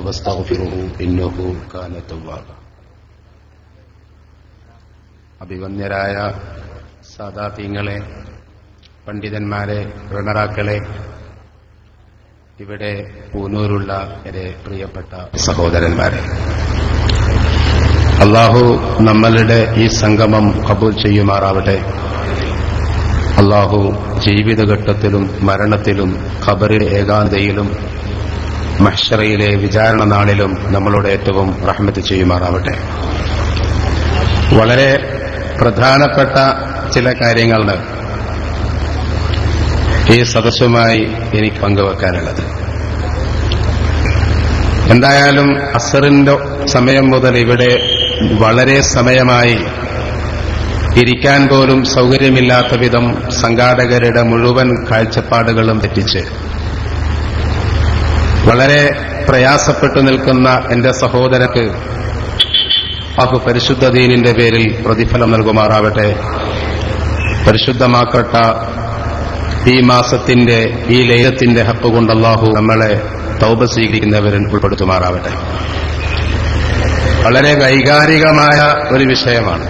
واستغفره إنه كان توابا. അഭിവന്യരായ സാദാതീങ്ങളെ, പണ്ഡിതന്മാരെ, ഉലമാക്കളെ, ഇവിടെ പൂനൂരുള്ള എന്റെ പ്രിയപ്പെട്ട സഹോദരന്മാരെ, അല്ലാഹു നമ്മളുടെ ഈ സംഗമം കബൂൽ ചെയ്യുമാറാവട്ടെ. അല്ലാഹു ജീവിതഘട്ടത്തിലും മരണത്തിലും ഖബറിലെ ഏകാന്തതയിലും മഹ്ശറയിലെ വിചാരണ നാളിലും നമ്മളോട് ഏറ്റവും റഹ്മത്ത് ചെയ്യുമാറാവട്ടെ. വളരെ പ്രധാനപ്പെട്ട ചില കാര്യങ്ങളാണ് ഈ സദസ്സുമായി എനിക്ക് പങ്കുവെക്കാനുള്ളത്. എന്തായാലും അസറിന്റെ സമയം മുതൽ ഇവിടെ വളരെ സമയമായി ഇരിക്കാൻ പോലും സൗകര്യമില്ലാത്ത വിധം സംഘാടകരുടെ മുഴുവൻ കാഴ്ചപ്പാടുകളും തെറ്റിച്ച് വളരെ പ്രയാസപ്പെട്ടു നിൽക്കുന്ന എന്റെ സഹോദരക്ക് അഹു പരിശുദ്ധ ദീനിന്റെ പേരിൽ പ്രതിഫലം നൽകുമാറാവട്ടെ. പരിശുദ്ധമാക്കട്ട ഈ മാസത്തിന്റെ ഈ ലൈലത്തിന്റെ ഹക്ക് കൊണ്ട് അല്ലാഹു നമ്മളെ തൗബ സ്വീകരിക്കുന്നവരിൽ ഉൾപ്പെടുത്തുമാറാവട്ടെ. വളരെ വൈകാരികമായ ഒരു വിഷയമാണ്.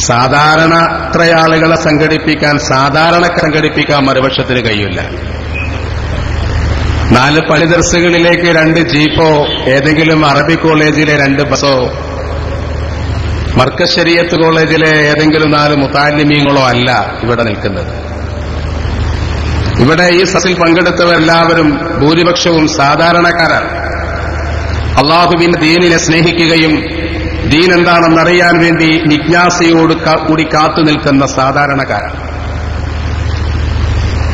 സാധാരണ ഇത്ര ആളുകളെ സംഘടിപ്പിക്കാൻ മറുപക്ഷത്തിന് കഴിയില്ല. 4 പള്ളി ദർസുകളിലേക്ക് 2 ജീപ്പോ ഏതെങ്കിലും അറബി കോളേജിലെ 2 ബസ്സോ മർക്കസ് ശരീഅത്ത് കോളേജിലെ ഏതെങ്കിലും 4 മുതഅല്ലിമീങ്ങളോ അല്ല ഇവിടെ നിൽക്കുന്നത്. ഇവിടെ ഈ സദസ്സിൽ പങ്കെടുത്തവരെല്ലാവരും ഭൂരിപക്ഷവും സാധാരണക്കാരാണ്. അല്ലാഹുവിന്റെ ദീനിനെ സ്നേഹിക്കുകയും ദീൻ എന്താണെന്നറിയാൻ വേണ്ടി ജിജ്ഞാസയോട് കൂടി കാത്തു നിൽക്കുന്ന സാധാരണക്കാരാണ്.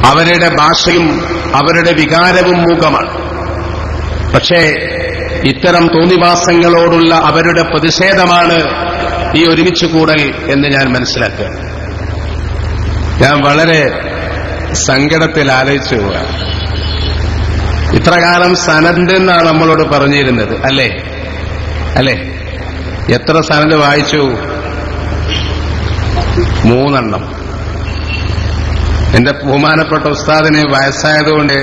അവരുടെ ഭാഷയും അവരുടെ വികാരവും മൂകമാണ്. പക്ഷേ ഇത്തരം തോന്നിവാസങ്ങളോടുള്ള അവരുടെ പ്രതിഷേധമാണ് ഈ ഒരുമിച്ചുകൂടൽ എന്ന് ഞാൻ മനസ്സിലാക്കുക. ഞാൻ വളരെ സങ്കടത്തിൽ ആലോചിച്ചു പോവുക. ഇത്രകാലം സനദ് എന്നാണ് നമ്മളോട് പറഞ്ഞിരുന്നത്, അല്ലേ? എത്ര സനദ് വായിച്ചു? 3 എന്റെ ബഹുമാനപ്പെട്ട ഉസ്താദിന് വയസ്സായതുകൊണ്ട്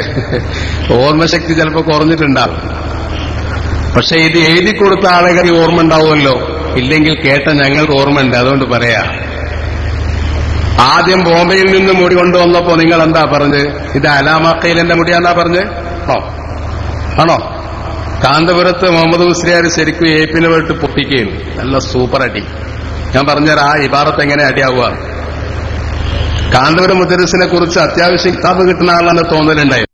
ഓർമ്മശക്തി ചിലപ്പോൾ കുറഞ്ഞിട്ടുണ്ടാവും. പക്ഷെ ഇത് എഴുതി കൊടുത്ത ആളുകൾ ഓർമ്മ ഉണ്ടാവുമല്ലോ, ഇല്ലെങ്കിൽ കേട്ട ഞങ്ങൾക്ക് ഓർമ്മയുണ്ട്. അതുകൊണ്ട് പറയാ, ആദ്യം ബോംബെയിൽ നിന്ന് മുടി കൊണ്ടുവന്നപ്പോ നിങ്ങൾ എന്താ പറഞ്ഞത്? ഇത് അലാമക്കയിലെന്റെ മുടിയാന്നാ പറഞ്ഞത്? ആണോ? കാന്തപുരത്ത് മുഹമ്മദ് മുസ്ലിയാർ ശരിക്കും ഏപ്പിനെ പോയിട്ട് പൊട്ടിക്കുകയും നല്ല സൂപ്പർ അടി. ഞാൻ പറഞ്ഞുതരാം ആ ഇബാറത്ത് എങ്ങനെ അടിയാവുക. കാന്തപുരം മുദരിസിനെ കുറിച്ച് അത്യാവശ്യം കിതാബ് കിട്ടുന്ന ആളാണ് തോന്നലുണ്ടായത്.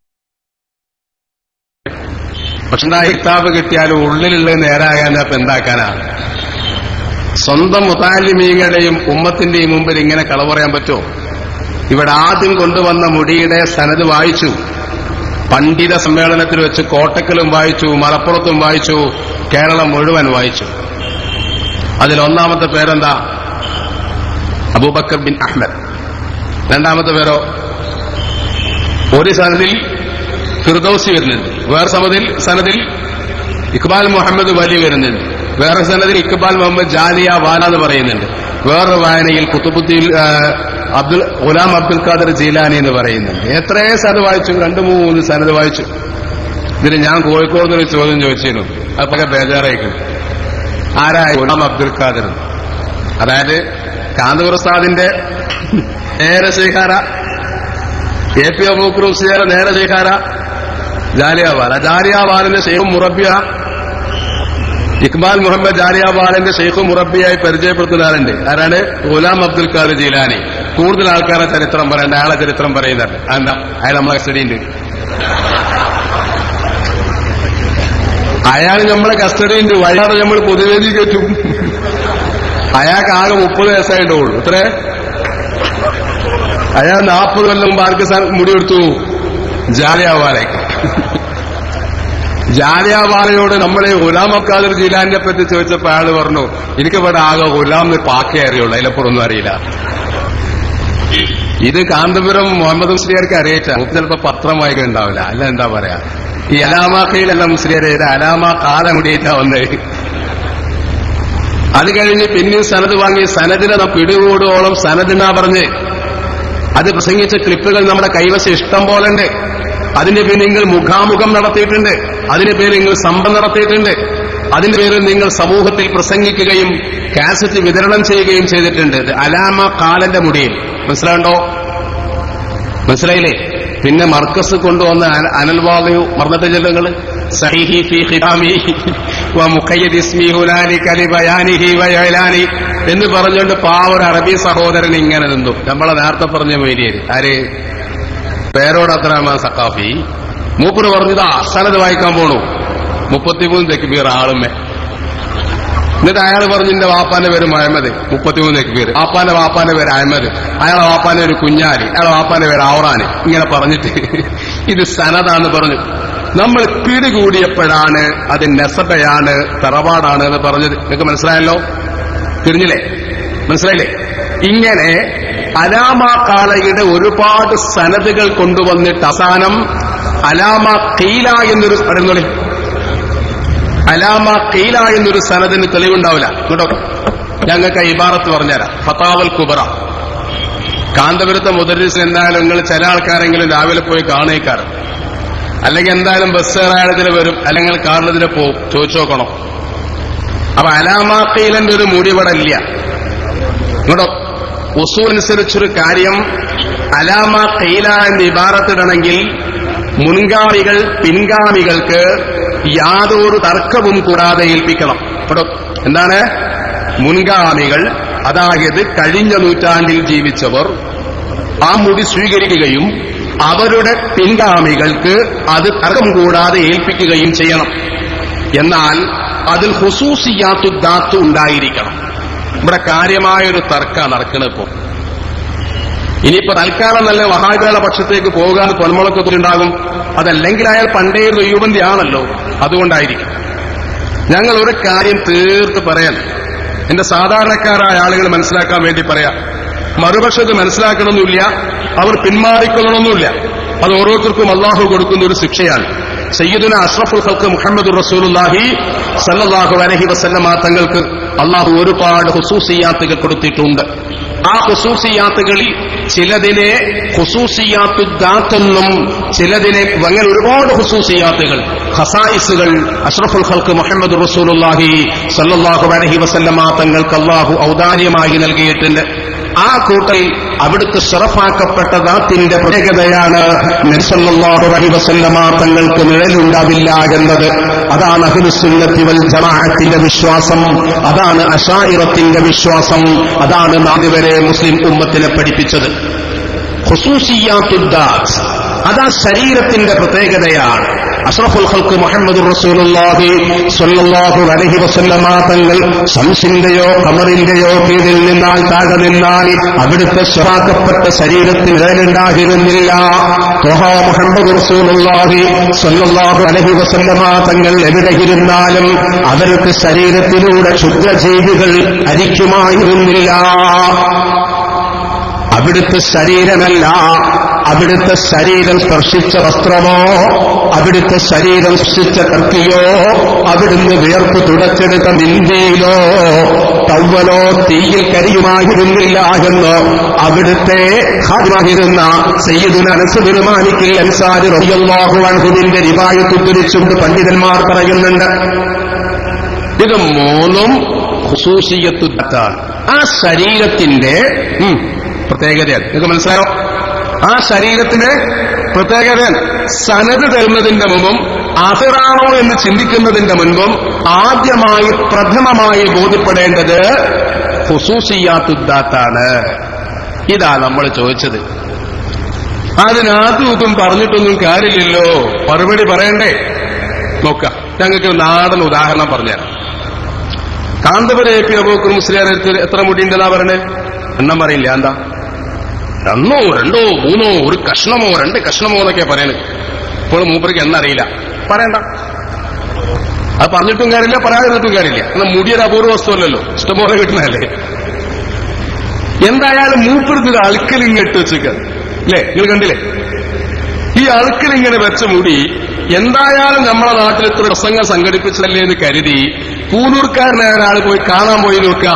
പക്ഷെ ആ കിതാബ് കിട്ടിയാലും ഉള്ളിലുള്ളത് നേരാകാൻ അപ്പൊ എന്താക്കാനാണ്? സ്വന്തം മുതഅല്ലിമീങ്ങളുടെയും ഉമ്മത്തിന്റെയും മുമ്പിൽ ഇങ്ങനെ കള പറയാൻ പറ്റുമോ? ഇവിടെ ആദ്യം കൊണ്ടുവന്ന മുടിയുടെ സനദ് വായിച്ചു. പണ്ഡിത സമ്മേളനത്തിൽ വെച്ച് കോട്ടക്കലും വായിച്ചു, മലപ്പുറത്തും വായിച്ചു, കേരളം മുഴുവൻ വായിച്ചു. അതിലൊന്നാമത്തെ പേരെന്താ? അബൂബക്കർ ബിൻ അഹ്മദ്. രണ്ടാമത്തെ പേരോ? ഒരു സനദിൽ ഫിർദൌസി വരുന്നുണ്ട്, വേറെ സനദിൽ ഇഖ്ബാൽ മുഹമ്മദ് വലി വരുന്നുണ്ട്, വേറെ സനദിൽ ഇഖ്ബാൽ മുഹമ്മദ് ജാലിയ വാല എന്ന് പറയുന്നുണ്ട്, വേറൊരു വായനയിൽ കുത്തുബുദ്ദീൻ ഗുലാം അബ്ദുൽ ഖാദർ ജീലാനി എന്ന് പറയുന്നുണ്ട്. എത്രയോ സനദ് വായിച്ചു? 2-3 സനദ് വായിച്ചു. ഇതിന് ഞാൻ കോഴിക്കോട് ഒരു ചോദ്യം ചോദിച്ചിരുന്നു, അതൊക്കെ ബേജാറായിരിക്കും. ആരായ ഗുലാം അബ്ദുൽ ഖാദർ? അതായത് കാന്തപുര ഉസ്താദിന്റെ നേരെ ശേഖാര, AP അബൂബക്കർ മുസ്ലിയാർ നേരെ ശേഖാര, ജാലിയാവാലിന്റെ ഷെയ്ഖും മുറബിയ ഇഖ്ബാൽ മുഹമ്മദ് ജാലിയാവാലിന്റെ ഷെയ്ഖും മുറബിയായി പരിചയപ്പെടുത്തുന്നവരുണ്ട്. ആരാണ്? ഗുലാം അബ്ദുൽ ഖാദർ ജീലാനി. കൂടുതൽ ആൾക്കാരെ ചരിത്രം പറയണ്ട, അയാളെ ചരിത്രം പറയുന്നുണ്ട്. എന്താ? അയാൾ നമ്മളെ കസ്റ്റഡിയുണ്ട്. അയാൾ നമ്മളെ കസ്റ്റഡിയുണ്ട്. അയാളെ നമ്മൾ പൊതുവേദി കയറ്റും. അയാൾക്ക് ആകെ 30 വയസ്സായിട്ടുള്ളൂ. ഇത്രേ? അയാൾ 40 കൊല്ലം മുമ്പ് ആർക്ക് മുടി കൊടുത്തു? ജാലിയാവാലയ്ക്ക്. ജാലിയാവാലയോട് നമ്മളെ ഗുലാം അബ്ദുൽ ഖാദർ ജീലാനിനെ പറ്റി ചോദിച്ചപ്പോ അയാൾ പറഞ്ഞു, എനിക്കിവിടെ ആകെ ഗുലാം പാക്കേ അറിയുള്ളൂ, അതിലപ്പുറമൊന്നും അറിയില്ല. ഇത് കാന്തപുരം മുഹമ്മദ് മുസ്ലിയാർക്ക് അറിയിച്ച ചിലപ്പോ പത്രം വായിക്കുന്നുണ്ടാവില്ല. അല്ല എന്താ പറയാ, ഈ അലാമാക്കയിലല്ല മുസ്ലിയാരെ, ഇത് അലാമ കാല മുടിയേറ്റാ വന്നത്. അത് കഴിഞ്ഞ് പിന്നെയും സനദ് വാങ്ങി, സനദിനെ പിടികൂടുവോളം സനദിനാ പറഞ്ഞ് അത് പ്രസംഗിച്ച ക്ലിപ്പുകൾ നമ്മുടെ കൈവശം ഇഷ്ടം പോലെ ഉണ്ട്. അതിന്റെ പേരിൽ നിങ്ങൾ മുഖാമുഖം നടത്തിയിട്ടുണ്ട്, അതിന്റെ പേരിൽ നിങ്ങൾ സംഭം നടത്തിയിട്ടുണ്ട്, അതിന്റെ പേരിൽ നിങ്ങൾ സമൂഹത്തിൽ പ്രസംഗിക്കുകയും കാസറ്റ് വിതരണം ചെയ്യുകയും ചെയ്തിട്ടുണ്ട്. അലാമ കാലന്റെ മുടിയിൽ. മനസ്സിലാണ്ടോ? മനസ്സിലായില്ലേ? പിന്നെ മർക്കസ് കൊണ്ടുവന്ന അനൽവാദു മറന്നിട്ട് ചെല്ലുകള് സഹീഹി ഫീ ഖിതാമി വ മുഖയ്യദ് ഇസ്മി ഹുനാലിക ലിബയാനിഹി വ ഇലാനി എന്ന് പറഞ്ഞുകൊണ്ട് പാവൊരു അറബി സഹോദരൻ ഇങ്ങനെ നിന്നു. നമ്മളെ നേരത്തെ പറഞ്ഞ മൊയ്ലിയര് ആര്? പേരോട് അബ്ദുറഹ്മാൻ സഖാഫി. മൂപ്പര് പറഞ്ഞത് സനദ് വായിക്കാൻ പോണു. 33 തക്ബീർ ആളുമേ. എന്നിട്ട് അയാൾ പറഞ്ഞു എന്റെ വാപ്പാന്റെ പേര് മുഹമ്മദ്, 33 തക്ബീർ. വാപ്പാന്റെ പേര് അഹമ്മദ്, അയാളെ വാപ്പാന്റെ പേര് കുഞ്ഞാലി, അയാളെ വാപ്പാന്റെ പേര് ഔറാന്. ഇങ്ങനെ പറഞ്ഞിട്ട് ഇത് സനദാന്ന് പറഞ്ഞു. നമ്മൾ പിടികൂടിയപ്പോഴാണ് അത് നെസബയാണ്, തറവാടാണ് എന്ന് പറഞ്ഞത്. നിങ്ങൾക്ക് മനസ്സിലായല്ലോ? തിരിഞ്ഞില്ലേ? മനസ്സിലായില്ലേ? ഇങ്ങനെ അലാമ കാലയുടെ ഒരുപാട് സനദുകൾ കൊണ്ടുവന്നിട്ട് അവസാനം അലാമ കീല എന്നൊരു പറയുന്നോളി, അലാമ കീല എന്നൊരു സനദിന് തെളിവുണ്ടാവില്ല. കേട്ടോ, ഞങ്ങൾക്ക് ഇബാറത്ത് പറഞ്ഞുതരാം. ഫതാവൽ കുബറ. കാന്തപുരത്തെ മുദരിസ് എന്തായാലും നിങ്ങൾ ചില ആൾക്കാരെങ്കിലും രാവിലെ പോയി കാണേക്കാറ്, അല്ലെങ്കിൽ എന്തായാലും ബസ് കയറായതിന് വരും, അല്ലെങ്കിൽ കാറിനതിന് പോവും, ചോദിച്ചു നോക്കണം. അപ്പൊ അലാമ കീലന്റെ ഒരു മുടിപടല്ല. കേട്ടോ, ഉസൂൽ അനുസരിച്ചൊരു കാര്യം അലാമ കീല എന്ന് ഇബാറത്തിടണമെങ്കിൽ മുൻഗാമികൾ പിൻഗാമികൾക്ക് യാതൊരു തർക്കവും കൂടാതെ ഏൽപ്പിക്കണം. കേട്ടോ, എന്താണ്? മുൻഗാമികൾ, അതായത് കഴിഞ്ഞ നൂറ്റാണ്ടിൽ ജീവിച്ചവർ ആ മുടി സ്വീകരിക്കുകയും അവരുടെ പിൻഗാമികൾക്ക് അത് തർക്കം കൂടാതെ ഏൽപ്പിക്കുകയും ചെയ്യണം. എന്നാൽ അതിൽ ഖുസൂസിയാത്തു ദാത്ത് ഉണ്ടായിരിക്കണം. ഇവിടെ കാര്യമായൊരു തർക്കം നടക്കുന്നത്. ഇപ്പോ ഇനിയിപ്പോ തൽക്കാലം നല്ല വഹാബികളുടെ പക്ഷത്തേക്ക് പോകാൻ പൊന്മുളക്കത്തിലുണ്ടാകും. അതല്ലെങ്കിൽ അയാൾ പണ്ടേ ദൈവബന്ധി ആണല്ലോ, അതുകൊണ്ടായിരിക്കും. ഞങ്ങൾ ഒരു കാര്യം തീർത്ത് പറയാൻ, എന്റെ സാധാരണക്കാരായ ആളുകൾ മനസ്സിലാക്കാൻ വേണ്ടി പറയാം. മറുപക്ഷത്ത് മനസ്സിലാക്കണമെന്നില്ല, അവർ പിന്മാറിക്കൊള്ളണമെന്നില്ല. അത് ഓരോരുത്തർക്കും അള്ളാഹു കൊടുക്കുന്ന ഒരു ശിക്ഷയാണ്. സയ്യിദുന അഷ്റഫുൽ ഖൽഖ് മുഹമ്മദുർ റസൂലുള്ളാഹി സല്ലല്ലാഹു അലൈഹി വസല്ലമ തങ്ങൾക്ക് അള്ളാഹു ഒരുപാട് ഖുസൂസിയാത്തുകൾ കൊടുത്തിട്ടുണ്ട്. ആ ഖുസൂസിയാത്തുകളിൽ ചിലതിനെ ഖുസൂസിയാത്തു ദാത്തെന്നും ചിലതിനെ അങ്ങനെ ഒരുപാട് ഖുസൂസിയാത്തുകൾ, ഖസായിസുകൾ അഷ്റഫുൽ ഖൽഖ് മുഹമ്മദുർ റസൂലുള്ളാഹി സല്ലല്ലാഹു അലൈഹി വസല്ലമ തങ്ങൾക്ക് അള്ളാഹു ഔദാര്യമായി നൽകിയിട്ടുണ്ട്. ആ കൂട്ടൽ അവിടുത്തെ ശറഫാക്കപ്പെട്ട ദാത്തിന്റെ പ്രത്യേകതയാണ് നബി സല്ലല്ലാഹു അലൈഹി വസല്ലമ തങ്ങൾക്ക് നിഴലുണ്ടാവില്ല എന്നത്. അതാണ് അഹ്ലുസുന്നത്തി വൽ ജമാഅത്തിന്റെ വിശ്വാസം, അതാണ് അശാഇറത്തിന്റെ വിശ്വാസം, അതാണ് നാലുവരെ മുസ്ലിം ഉമ്മത്തിനെ പഠിപ്പിച്ചത്. ഖുസൂസിയാത്തുദ് ദാത്ത്, അതാ ശരീരത്തിന്റെ പ്രത്യേകതയാണ്. അഷ്റഫുൽ ഖൽഖ് മുഹമ്മദുർ റസൂലുള്ളാഹി സ്വല്ലല്ലാഹു അലൈഹി വസല്ലമ തങ്ങൾ ശംസിന്റെയോ ഖമറിന്റെയോ കീഴിൽ നിന്നാൽ താഴെ നിന്നാൽ അവിടുത്തെ ശറാക്കപ്പെട്ട ശരീരത്തിന് നിഴലുണ്ടായിരുന്നില്ല. ത്വഹ മുഹമ്മദുർ റസൂലുള്ളാഹി സ്വല്ലല്ലാഹു അലൈഹി വസല്ലമ തങ്ങൾ എവിടെയിരുന്നാലും അവർക്ക് ശരീരത്തിലൂടെ ക്ഷുദ്രജീവികൾ അരിക്കുമായിരുന്നില്ല. അവിടുത്തെ ശരീരമല്ല, അവിടുത്തെ ശരീരം സ്പർശിച്ച വസ്ത്രമോ, അവിടുത്തെ ശരീരം സ്പർശിച്ച കർത്തിയോ, അവിടുന്ന് വിയർപ്പ് തുടച്ചെടുത്ത മിന്തിയിലോ തവ്വലോ തീയിൽ കരിയുമായിരുന്നില്ല എന്ന് അവിടുത്തെ ഖാദിമായിരുന്ന സയ്യിദുന അനസ് ബിൻ മാലിക്കിൽ അൻസാരി റളിയല്ലാഹു അൻഹുവിന്റെ റിവായത്ത് ഉദ്ധരിച്ചുകൊണ്ട് പണ്ഡിതന്മാർ പറയുന്നുണ്ട്. ഇത് മൂന്നും ഖുസൂസിയത്തു ദാത്താണ്. ആ ശരീരത്തിന്റെ പ്രത്യേകതയാണ്. നിങ്ങൾക്ക് മനസ്സിലായോ? ആ ശരീരത്തിന് പ്രത്യേകത സനദ് തരുന്നതിന്റെ മുമ്പും ആഖിറാണോ എന്ന് ചിന്തിക്കുന്നതിന്റെ മുൻപും ആദ്യമായി പ്രഥമമായി ബോധ്യപ്പെടേണ്ടത് ഖുസൂസിയാത്തുദ് ദാത്താണ്. ഇതാ നമ്മൾ ചോദിച്ചത്. അതിനാദ്യം ഇതും പറഞ്ഞിട്ടൊന്നും കാര്യമില്ലല്ലോ, മറുപടി പറയണ്ടേ? നോക്കാം, ഞങ്ങൾക്ക് നാടൻ ഉദാഹരണം പറഞ്ഞുതരാം. കാന്തപുരം എ പി അബൂബക്കർ മുസ്ലിയാർ എത്ര മുടിയുണ്ടെന്നാ പറയണേ? എണ്ണം പറയില്ല. എന്താ? 1 2 3 ഒരു കഷ്ണമോ 2 കഷ്ണമോ എന്നൊക്കെ പറയണത്. ഇപ്പോൾ മൂപ്പർക്ക് എന്നറിയില്ല, പറയണ്ട. അത് പറഞ്ഞിട്ടും കാര്യമില്ല, പറയാതിരുന്നിട്ടും കാര്യമില്ല. എന്നാൽ മുടിയൊരു അപൂർവ വസ്തുവല്ലല്ലോ, ഇഷ്ടംപോലെ കിട്ടുന്നതല്ലേ. എന്തായാലും മൂപ്പർക്ക് അൾക്കലിങ്ങട്ട് വെച്ചേക്ക, അല്ലേ? നിങ്ങൾ കണ്ടില്ലേ? ഈ അൾക്കലിങ്ങനെ വെച്ച മുടി എന്തായാലും നമ്മളെ നാട്ടിൽ ഇത്ര പ്രസംഗം സംഘടിപ്പിച്ചതല്ലേ എന്ന് കരുതി പൂനൂർക്കാരനായ ഒരാൾ പോയി കാണാൻ പോയി നോക്കുക.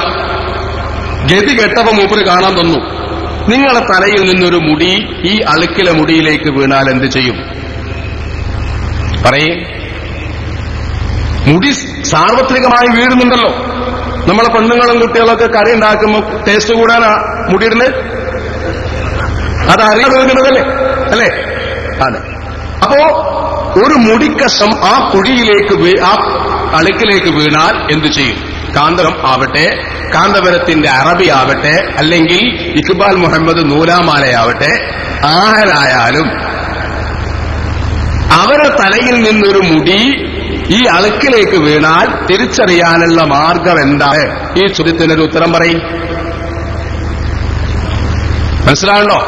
ഗതി കെട്ടപ്പോ മൂപ്പര് കാണാൻ തന്നു. നിങ്ങളെ തലയിൽ നിന്നൊരു മുടി ഈ അളുക്കിലെ മുടിയിലേക്ക് വീണാൽ എന്ത് ചെയ്യും? പറയേ. മുടി സാർവത്രികമായി വീഴുന്നുണ്ടല്ലോ. നമ്മളെ പെണ്ണുങ്ങളും കുട്ടികളൊക്കെ കറി ഉണ്ടാക്കുമ്പോൾ ടേസ്റ്റ് കൂടാനാ മുടിയിടുന്നത്. അതറിയാതെ വീഴുന്നതല്ലേ അല്ലേ? അതെ. അപ്പോ ഒരു മുടിക്കഷം ആ കുഴിയിലേക്ക് ആ അളുക്കിലേക്ക് വീണാൽ എന്തു ചെയ്യും? കാന്തപുരം ആവട്ടെ, കാന്തപുരത്തിന്റെ അറബി ആവട്ടെ, അല്ലെങ്കിൽ ഇക്ബാൽ മുഹമ്മദ് നൂലാമാലയാവട്ടെ, ആരായാലും അവരുടെ തലയിൽ നിന്നൊരു മുടി ഈ അളുക്കിലേക്ക് വീണാൽ തിരിച്ചറിയാനുള്ള മാർഗം എന്താണ്? ഈ ചോദ്യത്തിനൊരു ഉത്തരം പറയും. മനസ്സിലാണല്ലോ?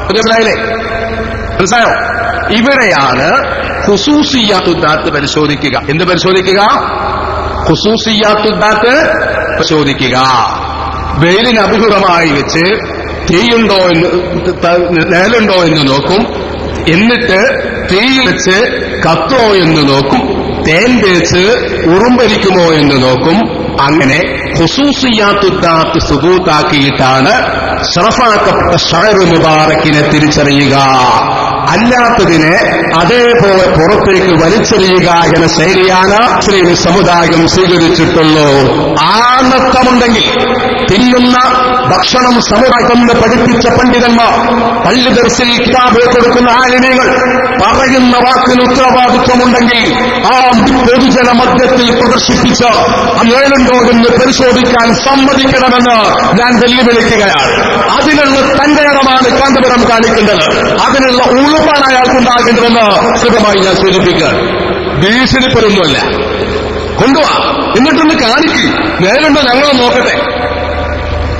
മനസ്സിലായില്ലേ? മനസ്സിലായോ? ഇവിടെയാണ് ഖുസൂസിയാത്തുദ്ദാത്ത് പരിശോധിക്കുക. എന്ത് പരിശോധിക്കുക? ഖുസൂസിയാത്തുദ്ദാത്ത് പരിശോധിക്കുക. വെയിലിന് അഭിമുഖമായി വെച്ച് തീയുണ്ടോ എന്ന് നിഴലുണ്ടോ എന്ന് നോക്കും. എന്നിട്ട് തീയിൽ വെച്ച് കത്തോ എന്ന് നോക്കും. തേൻ തേച്ച് ഉറുമ്പരിക്കുമോ എന്ന് നോക്കും. അങ്ങനെ ഖുസൂസിയാത്തുദ്ദാത്ത് സുബൂത്താക്കിയിട്ടാണ് ശറഫാക്കപ്പെട്ട ഷഅർ മുബാറക്കിനെ തിരിച്ചറിയുക. അല്ലാത്തതിനെ അതേപോലെ പുറത്തേക്ക് വലിച്ചെറിയുക എന്ന ശൈലിയാണ് മുസ്ലിം സമുദായം സ്വീകരിച്ചിട്ടുള്ളൂ. ആണത്തമുണ്ടെങ്കിൽ തിന്നുന്ന ഭക്ഷണം സമുദായമെന്ന് പഠിപ്പിച്ച പണ്ഡിതന്മാർ, പള്ളി ദർസിൽ കിതാബ് കൊടുക്കുന്ന ആലിമീങ്ങൾ പറയുന്ന വാക്കിന് ഉത്തരവാദിത്വമുണ്ടെങ്കിൽ ആ പൊതുജന മധ്യത്തിൽ പ്രദർശിപ്പിച്ച് അന്നേലുണ്ടോ എന്ന് പരിശോധിക്കാൻ സമ്മതിക്കണമെന്ന് ഞാൻ വെല്ലുവിളിക്കുകയാണ്. അതിനുള്ള തന്റെ ഇടമാണ് കാന്തപുരം കാണിക്കേണ്ടത്. അതിനുള്ള ഉളുപ്പാണ് അയാൾക്കുണ്ടാകേണ്ടതെന്ന് കൃത്യമായി ഞാൻ സൂചിപ്പിക്കുകയാണ്. ഭീഷണിപ്പെടുന്നല്ല, കൊണ്ടുപോവാ, എന്നിട്ടൊന്ന് കാണിക്ക്. നേരുണ്ടോ ഞങ്ങൾ നോക്കട്ടെ.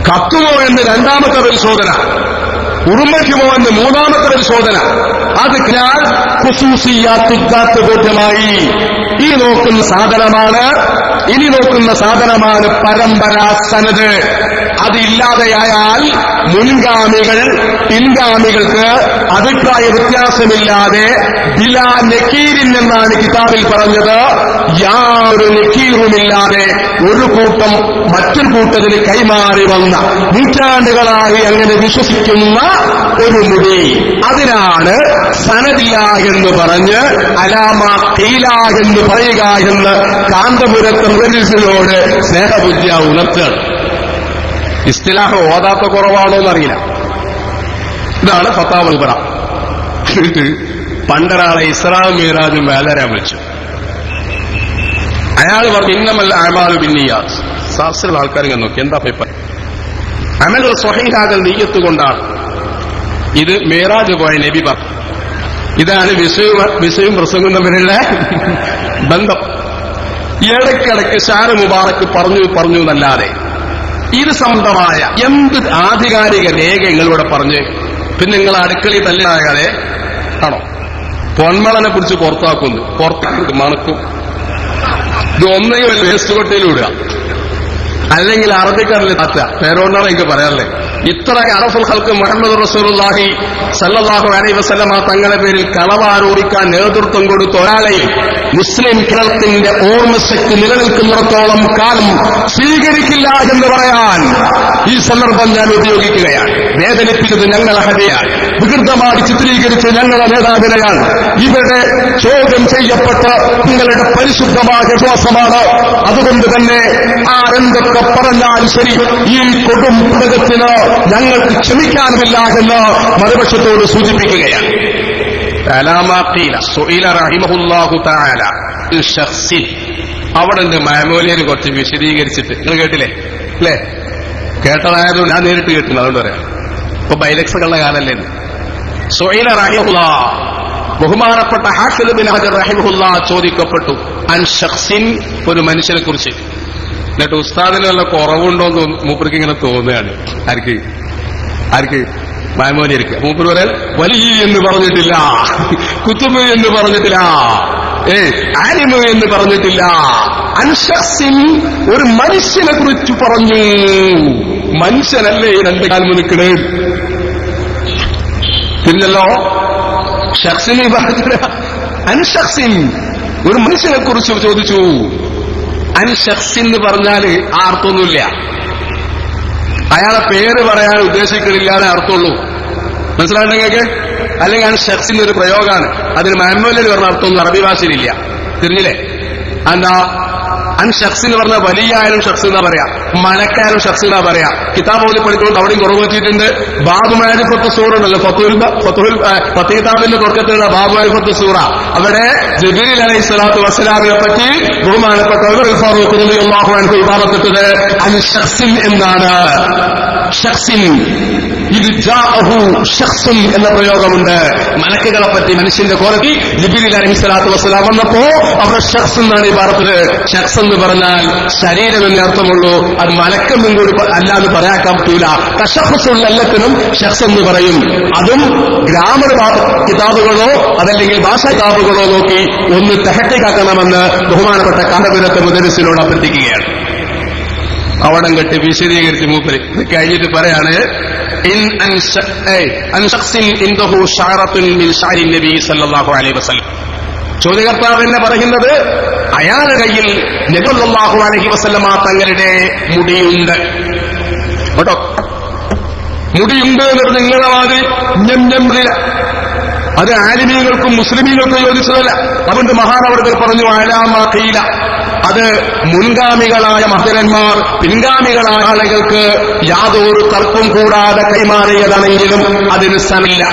കത്തുമോ എന്ന് രണ്ടാമത്തെ പരിശോധന, ഉറുമ്പയ്ക്കുമോ എന്ന് മൂന്നാമത്തെ പരിശോധന. അത് ഞാൻ ഖുസൂസിയാത്തുദ്ദാത്ത് ബോധ്യമായി. ഈ നോക്കുന്ന സാധനമാണ്, ഇനി നോക്കുന്ന സാധനമാണ് പരമ്പരാ സനദ്. അതില്ലാതെയായാൽ മുൻഗാമികൾ പിൻഗാമികൾക്ക് അഭിപ്രായ വ്യത്യാസമില്ലാതെ ബിലാ നക്കീരിൻ എന്നാണ് കിതാബിൽ പറഞ്ഞത്. യാതൊരു നക്കീറുമില്ലാതെ ഒരു കൂട്ടം മറ്റൊരു കൂട്ടത്തിന് കൈമാറി വന്ന നൂറ്റാണ്ടുകളായി അങ്ങനെ വിശ്വസിക്കുന്ന ഒരു മുടി, അതിനാണ് സനദിയ എന്ന് പറഞ്ഞ് അലാമ കീല എന്ന് പറയുക എന്ന് കാന്തപുരത്തെ മുദരിസിനോട് സ്നേഹബുദ്ധിയ ഉണർത്തുകയാണ്. ഇസ്തിലാഹ് ഓതാത്ത കുറവാണോ എന്നറിയില്ല. ഇതാണ് ഫത്താവൽ പറ. പണ്ടൊരാളെ ഇസ്രാ മീറാജും വേലരാൻ വിളിച്ചു. അയാൾ പറഞ്ഞു ഇന്നമൽ അഅ്മാലു ബിന്നിയാത്ത്. ശാസ്ത്രീയ ആൾക്കാർ ഇങ്ങനെ നോക്കി, എന്താ പേപ്പർ അമലുകൾ സ്വഹീഹാകൽ നീയത്ത് കൊണ്ടാണ്. ഇത് മേറാജ് പോയ നബി പറഞ്ഞു. ഇതാണ് വിഷയവും പ്രസംഗവും തമ്മിലുള്ള ബന്ധം. ഇടയ്ക്കിടയ്ക്ക് ഷാറ് മുബാറക്ക് പറഞ്ഞു എന്നല്ലാതെ ഇത് സംബന്ധമായ എന്ത് ആധികാരിക രേഖകളിലൂടെ പറഞ്ഞ് പിന്നെ നിങ്ങൾ അടുക്കളയിൽ തല്ലാകാതെ ആണോ പൊന്മളനെ കുറിച്ച് പുറത്താക്കും മണക്കും. ഇത് ഒന്നേ വേസ്റ്റ് കൊട്ടയിലൂടുക, അല്ലെങ്കിൽ അറബിക്കടലിൽ താറ്റുക. പേരോണ്ടാണ് എനിക്ക് പറയാറില്ലേ. ഇത്ര അറഫുൽ ഖൽഖ് മുഹമ്മദ് റസൂലുള്ളാഹി സല്ലല്ലാഹു അലൈഹി വസല്ലമ തങ്ങളുടെ പേരിൽ കളവാരോപിക്കാൻ നേതൃത്വം കൊടുത്ത ഒരാളെയും മുസ്ലിം കേരളത്തിന്റെ ഓർമ്മശക്തി നിലനിൽക്കുന്നിടത്തോളം കാലം സ്വീകരിക്കില്ല എന്ന് പറയാൻ ഈ സന്ദർഭം ഞാൻ ഉപയോഗിക്കുകയാണ്. വേദനിപ്പിച്ചത് ഞങ്ങളെ ഹരിയാണ്, വികൃതമായി ചിത്രീകരിച്ച് ഞങ്ങളെ നേതാവിനെയാണ്. ഇവിടെ ചോദ്യം ചെയ്യപ്പെട്ട നിങ്ങളുടെ പരിശുദ്ധമായ വിശ്വാസമാണ്. അതുകൊണ്ട് തന്നെ ആരെന്തൊക്കെ പറഞ്ഞാൽ ശരി, ഈ കൊടും പടകത്തിന് ഞങ്ങൾക്ക് ക്ഷമിക്കാനുമില്ല എന്ന് മറുപക്ഷത്തോട് സൂചിപ്പിക്കുകയാണ്. അവിടെ മാമൂലിയന് കുറച്ച് വിശദീകരിച്ചിട്ട് നിങ്ങൾ കേട്ടില്ലേ അല്ലേ? കേട്ടതായതുകൊണ്ട് ഞാൻ നേരിട്ട് കേട്ടില്ല, അതുകൊണ്ട് പറയാം. ഇപ്പൊ ബൈലക്സുകളുടെ കാലല്ലേ. സുഹൈല റഹിമഹുല്ലാ, ബഹുമാനപ്പെട്ട ഹാഫിദ് ബിൻ ഹജർ റഹിമഹുല്ലാ ചോദിക്കപ്പെട്ടു അൻ ഷഖ്സിൻ, ഒരു മനുഷ്യനെ കുറിച്ച്. എന്നിട്ട് ഉസ്താദിന് വല്ല കുറവുണ്ടോ എന്ന് മൂപ്പർക്ക് ഇങ്ങനെ തോന്നുകയാണ്. ആർക്ക് മാമോലിയർക്ക്. മൂപ്പർ പറയാൻ വലിയ എന്ന് പറഞ്ഞിട്ടില്ല, കുത്തുബ് എന്ന് പറഞ്ഞിട്ടില്ല, ആലിമ് എന്ന് പറഞ്ഞിട്ടില്ല. അൻഷഖ്സിൻ, ഒരു മനുഷ്യനെ കുറിച്ച് പറഞ്ഞു. മനുഷ്യനല്ലേ രണ്ട് കാലം നിൽക്കണേ, തിരിഞ്ഞല്ലോ. ഷഖ്സിനെ പറഞ്ഞില്ല, അൻഷഖ്സിൻ, ഒരു മനുഷ്യനെ കുറിച്ച് ചോദിച്ചു. അൻഷഖ്സിൻ എന്ന് പറഞ്ഞാല് ആ അർത്ഥമൊന്നുമില്ല, അയാളെ പേര് പറയാൻ ഉദ്ദേശിക്കണില്ലാതെ അർത്ഥമുള്ളൂ. മനസ്സിലായിട്ടുണ്ടെങ്കിൽ അല്ലെങ്കിൽ അൻ ഷഖ്സിന്റെ ഒരു പ്രയോഗമാണ്. അതിന് മാനുവലിൽ പറഞ്ഞ അർത്ഥമൊന്നും അറബി ഭാഷയിലില്ല. തിരിഞ്ഞില്ലേ? എന്താ അൻ ഷഖ്സ് എന്ന് പറഞ്ഞാൽ വലിയായാലും ഷഖ്സ് എന്നാ പറയാ, മലക്കായാലും ഷഖ്സ് എന്നാ പറയാ. കിതാബ് ഓതി പഠിക്കുമ്പോൾ അവിടെയും കുറവ് വെച്ചിട്ടുണ്ട്. ബാബു മാരിഫത്ത് സൂറ ഉണ്ടല്ലോ, ഫത്ത് കിതാബിന്റെ തുടക്കത്തിലുള്ള ബാബു മാരിഫത്ത് സൂറ, അവിടെ ജിബ്രീൽ അലൈഹി സ്വലാത്തു വസ്സലാമിനെ പറ്റി ബഹുമാനപ്പെട്ട ഉമർ ഫാറൂഖ് റളിയല്ലാഹു അൻഹു ഇബാറത്തിട്ടത് അൻ ഷഖ്സിൻ എന്നാണ്. ഷഖ്സിൻ ഇത് ജാഅഹു ഷഖ്സുൻ എന്ന പ്രയോഗമുണ്ട്. മലക്കുകളെ പറ്റി മനുഷ്യന്റെ കോലത്തിൽ ജിബ്രീൽ അലൈഹി സ്വലാത്തു വസ്സലാം വന്നപ്പോ അവിടെ ഷഖ്സ് എന്നാണ് ഇബാറത്ത്. ഷഖ്സ് എന്ന് പറഞ്ഞാൽ ശരീരം എന്നേ അർത്ഥമുള്ളൂ. അത് മലക്കെന്നും കൂടി അല്ലാതെ പറയാക്കാൻ പറ്റൂല. തശഖ്ഖുസുള്ള എല്ലാത്തിനും ഷഖ്സ് എന്ന് പറയും. അതും ഗ്രാമർ കിതാബുകളോ അതല്ലെങ്കിൽ ഭാഷാ കിതാബുകളോ നോക്കി ഒന്ന് തഹഖീഖാക്കണമെന്ന് ബഹുമാനപ്പെട്ട കാന്തപുരത്തെ മുദരിസിനോട് അഭ്യർത്ഥിക്കുകയാണ്. അവിടം കെട്ടി വിശദീകരിച്ച് മൂപ്പര് ഇത് കഴിഞ്ഞിട്ട് പറയാണ്, ചോദ്യകർത്താവ് തന്നെ പറയുന്നത് അയാളുടെ കയ്യിൽ നബി സല്ലല്ലാഹു അലൈഹി വസല്ലമ തങ്ങളുടെ മുടിയുണ്ട് കേട്ടോ. മുടിയുണ്ട് എന്നത് നിങ്ങളുടെ മാതിരി അത് ആലിമീങ്ങൾക്കും മുസ്ലിമീങ്ങൾക്കും യോജിച്ചതല്ല. അതുകൊണ്ട് മഹാനവറുകൾ പറഞ്ഞു അലാമാ ഖീല, അത് മുൻഗാമികളായ മഹരന്മാർ പിൻഗാമികളായ ആളുകൾക്ക് യാതൊരു തർക്കം കൂടാതെ കൈമാറിയതാണെങ്കിലും അതിന് സ്ഥലമില്ല.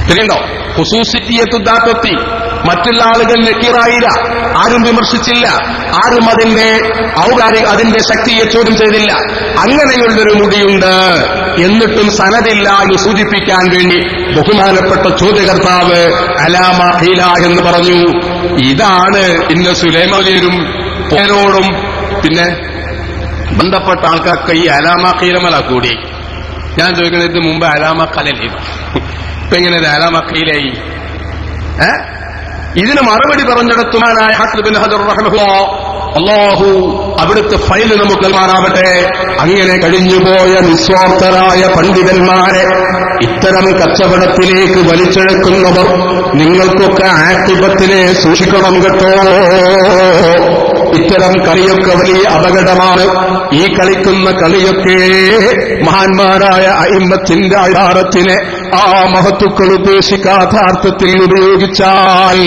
തിരിയുണ്ടോ? ഖുസൂസിയത്തുദാത്തെത്തി. മറ്റുള്ള ആളുകൾ നക്കീറായില്ല, ആരും വിമർശിച്ചില്ല, ആരും അതിന്റെ ശക്തിയെ ചോദ്യം ചെയ്തില്ല. അങ്ങനെയുള്ളൊരു മുടിയുണ്ട്, എന്നിട്ടും സനദില്ല എന്ന് സൂചിപ്പിക്കാൻ വേണ്ടി ബഹുമാനപ്പെട്ട ചോദ്യകർത്താവ് അലാമ ഖീല എന്ന് പറഞ്ഞു. ഇതാണ് ഇന്ന് സുലൈമാനിയരും പോരോടും പിന്നെ ബന്ധപ്പെട്ട ആൾക്കാർക്ക് ഈ അലാമ ഖീലമല കൂടി. ഞാൻ ചോദിക്കുന്നത് ഇത് മുമ്പ് അലാമ ഖലലി, ഇപ്പൊ എങ്ങനെ അലാമ ഖീലായി? ഇതിന് മറുപടി പറഞ്ഞെടുത്തുമാനായ ഹാഫിദ് ബിൻ ഹജർ റഹിമഹുല്ലാഹ്, അല്ലാഹു അവിടുത്തെ ഫൈൽ നമുക്ക് നൽകാനാവട്ടെ. അങ്ങനെ കഴിഞ്ഞുപോയ നിസ്വാർത്ഥരായ പണ്ഡിതന്മാരെ ഇത്തരം കച്ചവടത്തിലേക്ക് വലിച്ചെടുക്കുന്നവർ നിങ്ങൾക്കൊക്കെ ആക്തിപത്തിനെ സൂക്ഷിക്കണം കേട്ടോ. ഇത്തരം കളിയൊക്കെ വലിയ അപകടമാണ്. ഈ കളിക്കുന്ന കളിയൊക്കെ മഹാന്മാരായ അയിമ്മത്തിന്റെ അയാറത്തിനെ ആ മഹത്തുക്കൾ ഉദ്ദേശിക്കാത്ത അർത്ഥത്തിൽ ഉപയോഗിച്ചാൽ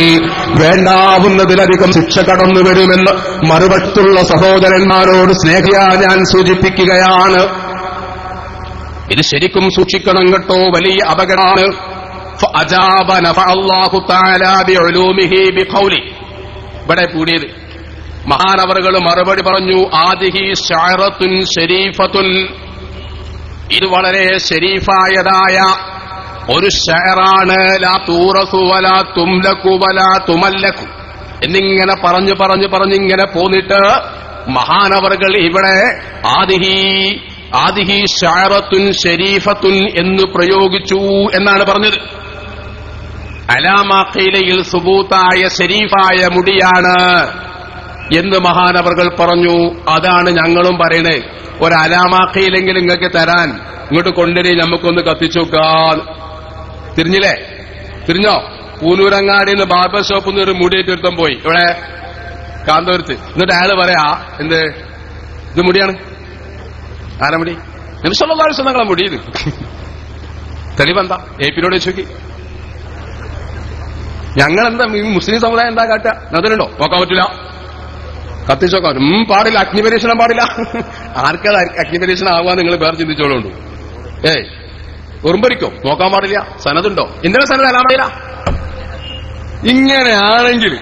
വേണ്ടാവുന്നതിലധികം ശിക്ഷ കടന്നു വരുമെന്ന് മറുപക്ഷത്തുള്ള സഹോദരന്മാരോട് സ്നേഹിയാ ഞാൻ സൂചിപ്പിക്കുകയാണ്. ഇത് ശരിക്കും സൂക്ഷിക്കണം കേട്ടോ, വലിയ അപകടമാണ്. ഫഅജാബ നഫഅല്ലാഹു തആല ബിഉലൂമിഹി ബിഖൗലി. ഇവിടെ കൂടിയത് മഹാനവറുകൾ മറുപടി പറഞ്ഞു, ആദിഹി ശഅറത്തുൻ ശരീഫത്തുൻ, ഇത് വളരെ ശരീഫായതായ ഒരു ശഅറാണ്. ലാ തൂറസു വലാ തുംലകു വലാ തുമല്ലകു എന്നിങ്ങനെ പറഞ്ഞിങ്ങനെ പോന്നിട്ട് മഹാനവറുകൾ ഇവിടെ ആദിഹി ശഅറത്തുൻ ശരീഫത്തുൻ എന്ന് പ്രയോഗിച്ചു എന്നാണ് പറഞ്ഞത്. അലാമാ ഖീലയിൽ സുബൂത്തായ ശരീഫായ മുടിയാണ് എന്ന് മഹാനവറുകൾ പറഞ്ഞു. അതാണ് ഞങ്ങളും പറയണേ, ഒരു അലാമാക്കയിലെങ്കിലും നിങ്ങൾക്ക് തരാൻ ഇങ്ങോട്ട് കൊണ്ടുവരി, നമുക്കൊന്ന് കത്തിച്ചുക്കാൻ. തിരിഞ്ഞില്ലേ? തിരിഞ്ഞോ? പൂനൂരങ്ങാടിന്ന് ബാർബർ ഷോപ്പിൽ നിന്ന് ഒരു മുടിയേറ്റ് ഒരുത്തം പോയി ഇവിടെ കാന്തപുരത്ത്. എന്നിട്ട് അയാള് പറയാ, എന്ത് ഇത് മുടിയാണ്? ആരാ മുടി? നബി സല്ലല്ലാഹു അലൈഹി വസല്ലം മുടി. ഇത് തെളിവെന്താ? ഏപ്പിനോട് ചോദിക്കി. ഞങ്ങളെന്താ മുസ്ലിം സമുദായം എന്താ കാട്ടുക? അതിനുണ്ടോ? നോക്കാൻ പറ്റില്ല, കത്തിച്ചോക്കാൻ പാടില്ല, അഗ്നിപരീക്ഷണം പാടില്ല. ആർക്കത് അഗ്നിപരീക്ഷണം ആവാൻ നിങ്ങൾ വേറെ ചിന്തിച്ചോളുണ്ടു. ഉറുമ്പരിക്കോ? നോക്കാൻ പാടില്ല. സനതുണ്ടോ? എന്തിനാ സനത് അലാമയില്ല? ഇങ്ങനെയാണെങ്കിൽ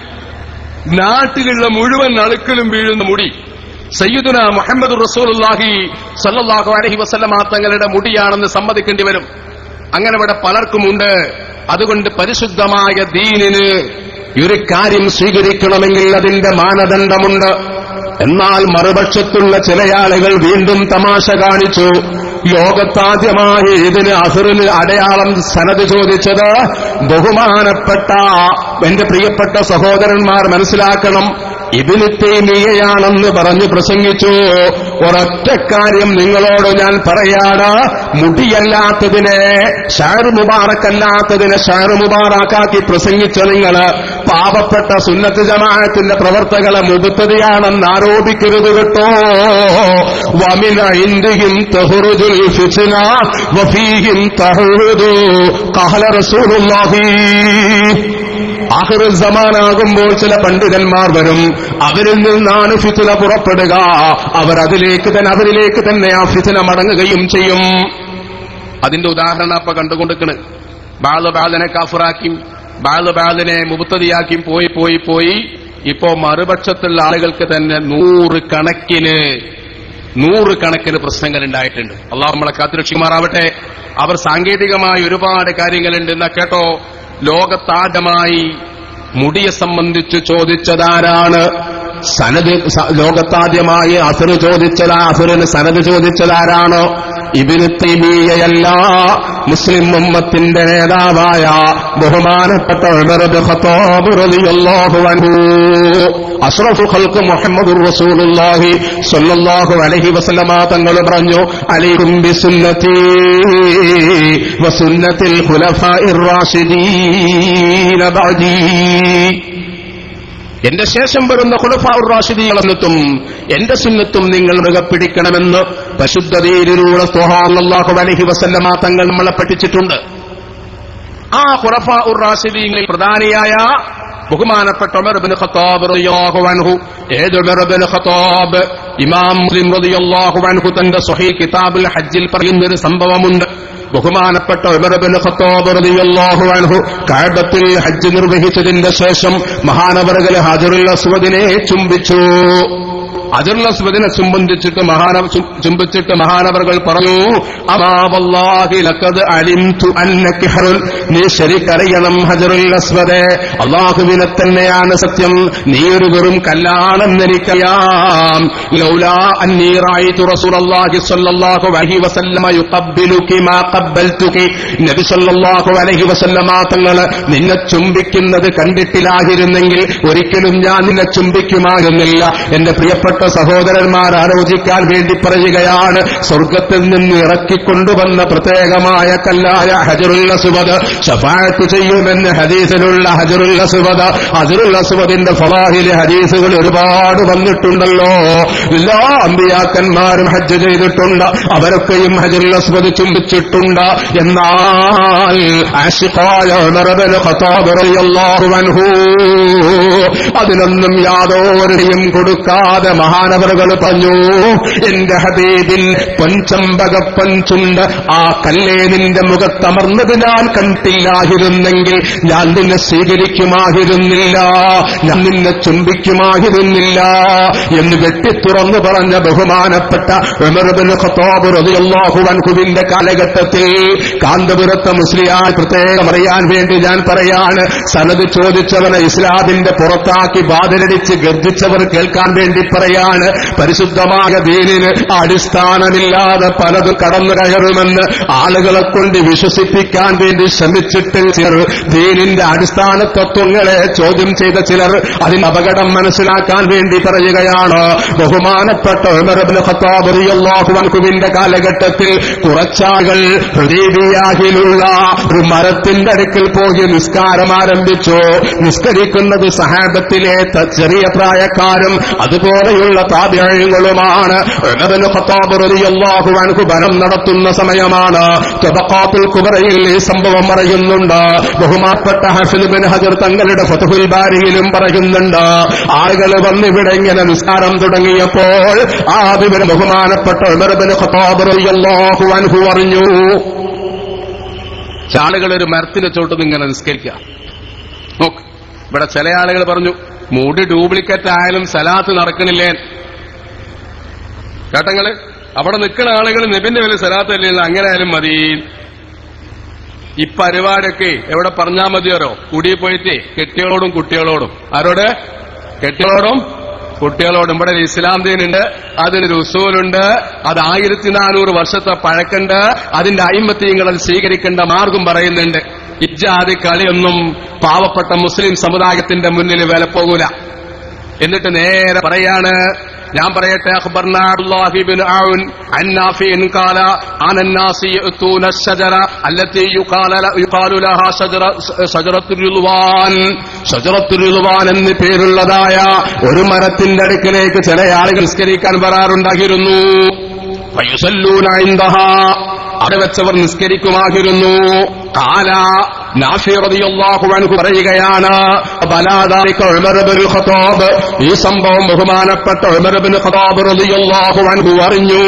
നാട്ടിലുള്ള മുഴുവൻ അളുക്കലും വീഴുന്ന മുടി സയ്യിദുന മുഹമ്മദ് റസൂലുള്ളാഹി സ്വല്ലല്ലാഹു അലൈഹി വസല്ലമ തങ്ങളുടെ മുടിയാണെന്ന് സമ്മതിക്കേണ്ടി വരും. അങ്ങനെ ഇവിടെ പലർക്കുമുണ്ട്. അതുകൊണ്ട് പരിശുദ്ധമായ ദീനിന് ഒരു കാര്യം സ്വീകരിക്കണമെങ്കിൽ അതിന്റെ മാനദണ്ഡമുണ്ട്. എന്നാൽ മറുപക്ഷത്തുള്ള ചില ആളുകൾ വീണ്ടും തമാശ കാണിച്ചു. ലോകത്താദ്യമായി ഇതിന് അസറിന് അടയാളം സനത് ചോദിച്ചത് ബഹുമാനപ്പെട്ട എന്റെ പ്രിയപ്പെട്ട സഹോദരന്മാർ മനസ്സിലാക്കണം, ഇബ്നു തൈമിയ്യയാണെന്ന് പറഞ്ഞു പ്രസംഗിച്ചു. ഒരൊറ്റ കാര്യം നിങ്ങളോട് ഞാൻ പറയാടാ, മുടിയല്ലാത്തതിനെ ഷഅർ മുബാറക്കല്ലാത്തതിനെ ഷഅർ മുബാറക്കാക്കി പ്രസംഗിച്ച നിങ്ങള് പാവപ്പെട്ട സുന്നത്ത് ജമാഅത്തിന്റെ പ്രവർത്തകളെ മുബ്തദിയാണെന്ന് ആരോപിക്കരുത് കേട്ടോ. വമിന ഇൻദിഹിം തഖ്റുജുൽ ഫിത്ന വഫീഹിം തഹ്റുദു ഖഹല റസൂലുള്ളാഹി. ആഖിറുൽ സമാനാകുമ്പോൾ ചില പണ്ഡിതന്മാർ വരും, അവരിൽ നിന്നാണ് ഫിത്ന പുറപ്പെടുക. അവരിലേക്ക് തന്നെ ആ ഫിത്ന മടങ്ങുകയും ചെയ്യും. അതിന്റെ ഉദാഹരണം അപ്പൊ കണ്ടുകൊണ്ടിരിക്കണ്. ബാദിനെ കാഫിറാക്കിയും ബാദിനെ മുബ്തദിയാക്കിയും പോയി ഇപ്പോ മറുപക്ഷത്തുള്ള ആളുകൾക്ക് തന്നെ നൂറുകണക്കിന് പ്രശ്നങ്ങൾ ഉണ്ടായിട്ടുണ്ട്. അള്ളാഹു നമ്മളെ കാത്തുരക്ഷിക്കുമാറാവട്ടെ. അവർ സാങ്കേതികമായ ഒരുപാട് കാര്യങ്ങളുണ്ട്. എന്നാ കേട്ടോ, ലോകത്താദ്യമായി മുടിയെ സംബന്ധിച്ച് ചോദിച്ചതാരാണ്? ലോകത്താദ്യമായി അസറിന് സനദ് ചോദിച്ചതാരാണ്? ഇബ്നു തൈമിയ്യയല്ല, മുസ്ലിം ഉമ്മത്തിന്റെ നേതാവായ ബഹുമാനപ്പെട്ട ഉമർ ഇബ്നു ഖത്താബ് റളിയല്ലാഹു അൻഹു. അഷ്റഫുൽ ഖൽഖ് മുഹമ്മദുർ റസൂലുള്ളാഹി സ്വല്ലല്ലാഹു അലൈഹി വസല്ലമ തങ്ങൾ പറഞ്ഞു, അലൈക്കും ബിസുന്നതി വസുന്നത്തിൽ ഖുലഫാഇർ റാഷിദീന ബഅദി. എന്റെ ശേഷം വരുന്ന ഖുലഫാഉർ റാഷിദീങ്ങളും എന്റെ സുന്നത്തും നിങ്ങൾ മൃഗപ്പിടിക്കണമെന്ന് പരിശുദ്ധതയിലൂടെ സ്വല്ലല്ലാഹു അലൈഹി വസല്ലമ തങ്ങൾ നമ്മളെ പഠിപ്പിച്ചിട്ടുണ്ട്. ആ ഖുലഫാഉർ റാഷിദീങ്ങളിൽ പ്രധാനിയായ ബഹുമാനപ്പെട്ട ഉമർ ഇബ്നു ഖത്താബ് റളിയല്ലാഹു അൻഹു. ഏത് ഉമർ ഇബ്നു ഖത്താബ്? ഇമാം മുസ്ലിം റളിയല്ലാഹു അൻഹു തന്റെ സ്വഹീഹ് കിതാബുൽ ഹജ്ജിൽ പറയുന്നൊരു സംഭവമുണ്ട്. ബഹുമാനപ്പെട്ട ഉമർ ഇബ്നു ഖത്താബ് റളിയല്ലാഹു അൻഹു കഅബത്തിൽ ഹജ്ജ് നിർവഹിച്ചതിന്റെ ശേഷം മഹാനവറുകൾ ഹജറുൽ അസ്വദിനെ ചുംബിച്ചു. ഹജറുൽ അസ്വദിനെ ചുംബിച്ചിട്ട് മഹാനവറുകൾ പറഞ്ഞു, അമാ വല്ലാഹി ലഖദ് അലിംതു അന്നക ഹറുൽ. നീ ശരിക്കറിയണം ഹജറുൽ അസ്വദേ, അല്ലാഹുവിനെ തന്നെയാണ് സത്യം, നീ ഒരു വെറും കല്ലാണെന്ന് എനിക്കറിയാം. ലൗലാ അന്നീ റഅയ്തു റസൂലല്ലാഹി സ്വല്ലല്ലാഹു അലൈഹി വസല്ലമ യുഖബ്ബിലുകി മാ ഖബ്ബൽതുകി. നബി സ്വല്ലല്ലാഹു അലൈഹി വസല്ലമ തങ്ങൾ നിന്നെ ചുംബിക്കുന്നത് കണ്ടിട്ടില്ലായിരുന്നെങ്കിൽ ഒരിക്കലും ഞാൻ നിന്നെ ചുംബിക്കുമായിരുന്നില്ല. എന്റെ പ്രിയപ്പെട്ട സഹോദരന്മാർ ആലോചിക്കാൻ വേണ്ടി പറയുകയാണ്, സ്വർഗത്തിൽ നിന്ന് ഇറക്കിക്കൊണ്ടുവന്ന പ്രത്യേകമായ കല്ലായ ഹജറുൽ അസ്വദ് ശഫാഅത്ത് ചെയ്യുമെന്ന് ഹദീസിലുള്ള ഹജറുൽ അസ്വദിന്റെ ഫളാഹിലെ ഹദീസുകൾ ഒരുപാട് വന്നിട്ടുണ്ടല്ലോ. എല്ലാ അമ്പിയാക്കന്മാരും ഹജ്ജ് ചെയ്തിട്ടുണ്ട്, അവരൊക്കെയും ഹജറുൽ അസ്വദ് ചുംബിച്ചിട്ടുണ്ട്. എന്നാൽ ആശിഖായ ഉമർ ഇബ്നു ഖത്താബ് റളിയല്ലാഹു അൻഹു അതിനൊന്നും യാതൊരുടെയും കൊടുക്കാതെ മഹാനവറുകൾ പറഞ്ഞു, എന്റെ ഹബീബിൻ പൊൻചമ്പകപ്പഞ്ചുണ്ട്, ആ കല്ലേ നിന്റെ മുഖത്തമർന്നത് ഞാൻ കണ്ടില്ലായിരുന്നെങ്കിൽ ഞാൻ നിന്നെ സ്വീകരിക്കുമായിരുന്നില്ല, ഞാൻ നിന്നെ ചുംബിക്കുമായിരുന്നില്ല എന്ന് വെട്ടിത്തുറന്നു പറഞ്ഞ ബഹുമാനപ്പെട്ട ഉമർ ഇബ്നു ഖത്താബ് റളിയല്ലാഹു അൻഹുവിന്റെ കാലഘട്ടത്തിൽ കാന്തപുരത്തെ മുസ്ലിയാർ പ്രത്യേകം അറിയാൻ വേണ്ടി ഞാൻ പറയാണ്, സനദ് ചോദിച്ചവനെ ഇസ്ലാമിന്റെ പുറത്താക്കി വാതിലടിച്ച് ഗർജിച്ചവർ കേൾക്കാൻ വേണ്ടി പറയാണ്, പരിശുദ്ധമായ ദീനിന് അടിസ്ഥാനമില്ലാതെ പലതും കടന്നു കയറുമെന്ന് ആളുകളെ കൊണ്ട് വിശ്വസിപ്പിക്കാൻ വേണ്ടി ശ്രമിച്ചിട്ട് ചിലർ, ദീനിന്റെ അടിസ്ഥാന തത്വങ്ങളെ ചോദ്യം ചെയ്ത ചിലർ അതിന് അപകടം മനസ്സിലാക്കാൻ വേണ്ടി പറയുകയാണ്. ബഹുമാനപ്പെട്ട ഉമർ ഇബ്നു ഖത്താബ് റളിയല്ലാഹു അൻഹുവിന്റെ കാലഘട്ടത്തിൽ കുറച്ചാളുകൾ ഹുദൈബിയയിലുള്ള ഒരു മരത്തിന്റെ അടുക്കൽ പോയി നിസ്കാരം ആരംഭിച്ചു. നിസ്കരിക്കുന്നത് സഹാബത്തിലെ ചെറിയ പ്രായക്കാരും അതുപോലെയുള്ള താബിഈങ്ങളുമാണ്. ഉമർ ഇബ്നു ഖത്താബ് റളിയല്ലാഹു അൻഹു ഭരണം നടത്തുന്ന സമയമാണ്. തബഖാത്തുൽ കുബറയിൽ ഈ സംഭവം പറയുന്നുണ്ട്. ബഹുമാനപ്പെട്ട ഹാഫിദ് ഇബ്നു ഹജർ തങ്ങളുടെ ഫത്ഹുൽ ബാരിയിലും പറയുന്നുണ്ട്. ആളുകൾ വന്നിവിടെ ഇങ്ങനെ നിസ്കാരം തുടങ്ങിയപ്പോൾ ആ വിവരം ബഹുമാനപ്പെട്ട ഉമർ ഇബ്നു ഖത്താബ് റളിയല്ലാഹു അൻഹു അറിഞ്ഞു. ആളുകൾ ഒരു മരത്തിന്റെ ചോട്ട് ഇങ്ങനെ നിസ്കരിക്കുക. നോക്ക്, ഇവിടെ ചില ആളുകൾ പറഞ്ഞു, മുടി ഡ്യൂപ്ലിക്കേറ്റ് ആയാലും സലാത്ത് നടക്കണില്ലേ? കേട്ടങ്ങള്, അവിടെ നിൽക്കുന്ന ആളുകൾ നബിന്റെ വലിയ സലാത്ത് അല്ലേ, അങ്ങനെ ആയാലും മതി. ഈ പരിപാടിയൊക്കെ എവിടെ പറഞ്ഞാൽ മതിയോരോ, കൂടി പോയിട്ട് കെട്ടികളോടും കുട്ടികളോടും. ആരോട്? കെട്ടികളോടും കുട്ടികളോടും. ഇവിടെ ഒരു ഇസ്ലാം ദീനുണ്ട്, അതിനൊരു ഉസൂലുണ്ട്, അത് 1400 വർഷത്തെ പഴക്കുണ്ട്, അതിന്റെ അയിമത്തീങ്ങൾ അത് സ്വീകരിക്കേണ്ട മാർഗം പറയുന്നുണ്ട്. ഇജ്ജാതി കളിയൊന്നും പാവപ്പെട്ട മുസ്ലിം സമുദായത്തിന്റെ മുന്നിൽ വില പോകൂല. എന്നിട്ട് നേരെ പറയാണ്, ഞാൻ പറയട്ടെ, അഖ്ബർനാ അബ്ദുല്ലാഹി ഇബ്നു ഔൻ അൻ നാഫിഇൻ ഖാല അനന്നാസി യഅതൂന അശ്ശജറ അല്ലതി യുഖാലു ലഹാ ശജറത്തുർ റിദ്വാൻ. ശജറത്തുർ റിദ്വാൻ എന്ന് പേരുള്ളതായ ഒരു മരത്തിന്റെ അടുക്കലേക്ക് ചില ആളുകൾ നിസ്കരിക്കാൻ വരാറുണ്ടായിരുന്നു. ഫയുസല്ലൂന ഇൻദഹാ, അവിടെ വെച്ചവർ നിസ്കരിക്കുമായിരുന്നു. ഖാല നാഫി റളിയല്ലാഹു അൻഹു പറയുകയാണ്, ബലാദാലിക ഉമർ ഇബ്നുൽ ഖത്താബ്, ഈ സംഭവം ബഹുമാനപ്പെട്ട ഉമർ ഇബ്നുൽ ഖത്താബ് റളിയല്ലാഹു അൻഹു അറിഞ്ഞു.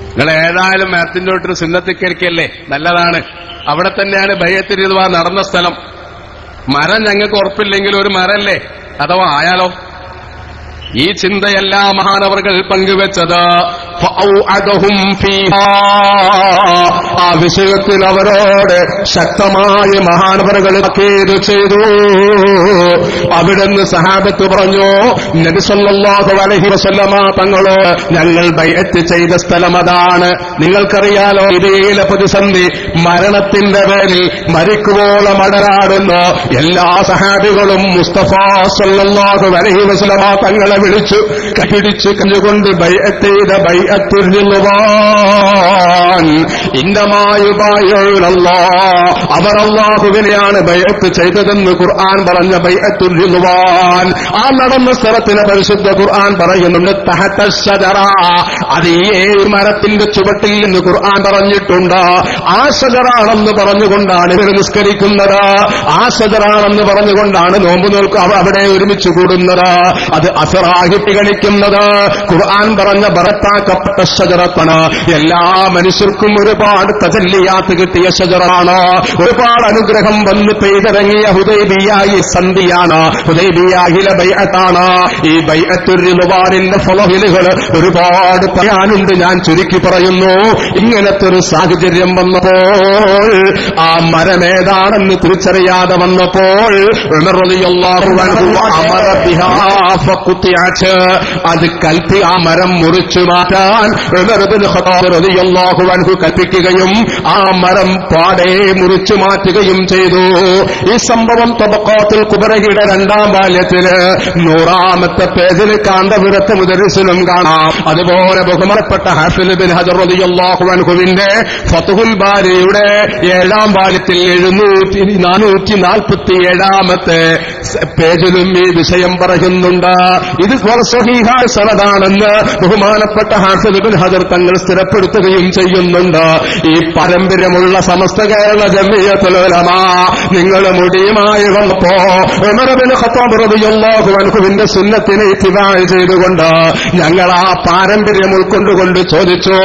നിങ്ങൾ ഏതായാലും മരത്തിന്റെ തൊട്ട് സുന്നത്തിക്കരിക്കല്ലേ, നല്ലതാണ്. അവിടെ തന്നെയാണ് ബൈഅത്തുർ റിദ്വാൻ നടന്ന സ്ഥലം. മരം ഞങ്ങൾക്ക് ഉറപ്പില്ലെങ്കിൽ ഒരു മരല്ലേ, അഥവാ ആയാലോ? ഈ ചിന്തയല്ല മഹാനവറുകൾ പങ്കുവെച്ചത്. ആ വിഷയത്തിൽ അവരോട് ശക്തമായ മഹാനവറുകൾ താക്കീത് ചെയ്തു. അവിടുന്ന് സഹാബത്ത് പറഞ്ഞു, നബി സല്ലല്ലാഹു അലൈഹി വസല്ലമ തങ്ങളോ ഞങ്ങൾ ബൈഅത്ത് ചെയ്ത സ്ഥലം അതാണ്. നിങ്ങൾക്കറിയാലോ, ഇതിലെ പ്രതിസന്ധി മരണത്തിന്റെ പേരിൽ മരിക്കുവോളം അടരാടുന്ന എല്ലാ സഹാബികളും മുസ്തഫ സല്ലല്ലാഹു അലൈഹി വസല്ലമ തങ്ങളെ വിളിച്ചു കൈപിടിച്ച് കഞ്ഞുകൊണ്ട് ബൈഅത്ത് ചെയ്ത ബൈഅത്തുർ റിദ്വാൻ. അവർ അല്ലാഹുവിനെയാണ് ബൈഅത്ത് ചെയ്തതെന്ന് ഖുർആൻ പറഞ്ഞ ബൈഅത്തുർ റിദ്വാൻ. ആ നടന്ന സ്ഥലത്തിന് പരിശുദ്ധ ഖുർആൻ പറയുന്നുണ്ട് തഹത ശജറ, അത് ഈ മരത്തിന്റെ ചുവട്ടിൽ എന്ന് ഖുർആൻ പറഞ്ഞിട്ടുണ്ട്. ആ ശജറാണെന്ന് പറഞ്ഞുകൊണ്ടാണ് ഇവർ നിസ്കരിക്കുന്നത്. ആ ശജറാണെന്ന് പറഞ്ഞുകൊണ്ടാണ് നോമ്പ് നോൽക്കുക അവിടെ ഒരുമിച്ച് കൂടുന്നത്. അത് അസറാഹി പരിഗണിക്കുന്നത് ഖുർആൻ പറഞ്ഞ ബറത്താക്കപ്പെട്ട ശജറത്താണ്. എല്ലാ മനുഷ്യർക്കും ഒരുപാട് തജല്ലിയാത്ത് കിട്ടിയ ശജറാണ്. ഒരുപാട് അനുഗ്രഹം വന്ന് പെയ്തിറങ്ങിയ ഹുദൈബിയായി സന്ധിയാണ്, ഹുദൈബിയാഹിലെ ബൈഅത്താണ്. ഈ ബൈഅത്തുർ റിദ്വാനിന്റെ ഫളഹിലുകൾ ഒരുപാട് പറയാനുണ്ട്, ഞാൻ ചുരുക്കി പറയുന്നു. ഇങ്ങനത്തെ ഒരു സാഹചര്യം വന്നപ്പോൾ, ആ മരമേതാണെന്ന് തിരിച്ചറിയാതെ വന്നപ്പോൾ ഉമർ റളിയല്ലാഹു അൻഹു അമറ ബിഹാ ഫഖുതിഅത്, അത് കൽപ്പി ആ മരം മുറിച്ചു മാറ്റാൻ ഉമർ ഇബ്നു ഖത്താബ് റളിയല്ലാഹു അൻഹു കൽപ്പിക്കുകയും ആ മരം പാടെ മുറിച്ചു മാറ്റുകയും ചെയ്തു. ഈ സംഭവം തബഖാത്തുൽ കുബ്രയുടെ 2ാം വാല്യത്തില് 100ാമത്തെ പേജിൽ കാന്തപുരത്ത് മുദർരിസിലും കാണാം. അതുപോലെ ബഹുമാനപ്പെട്ട ഹാഫിദ് ഇബ്നു ഹജർ റളിയല്ലാഹു അൻഹുവിന്റെ ഫത്ഹുൽ ബാരിയുടെ 7ാം വാല്യത്തിൽ 447ാമത്തെ പേജിലും ഈ വിഷയം പറയുന്നുണ്ട്. ഇത് സ്വഹീഹായ സനദാണെന്ന് ബഹുമാനപ്പെട്ട ഹാഫിദ് ഇബ്നു ഹജർ തങ്ങൾ സ്ഥിരപ്പെടുത്തുകയും ചെയ്യുന്നുണ്ട്. ഈ പാരമ്പര്യമുള്ള സമസ്ത കേരള ജമിയത്തുൽ ഉലമാ നിങ്ങൾ മുടിയുമായി വന്നപ്പോ ഉമർ ഇബ്നു ഖത്താബ് റളിയല്ലാഹു അൻഹുവിന്റെ സുന്നത്തിനെ ഇത്തിബാഅ് ചെയ്തുകൊണ്ട് ഞങ്ങൾ ആ പാരമ്പര്യം ഉൾക്കൊണ്ടുകൊണ്ട് ചോദിച്ചു,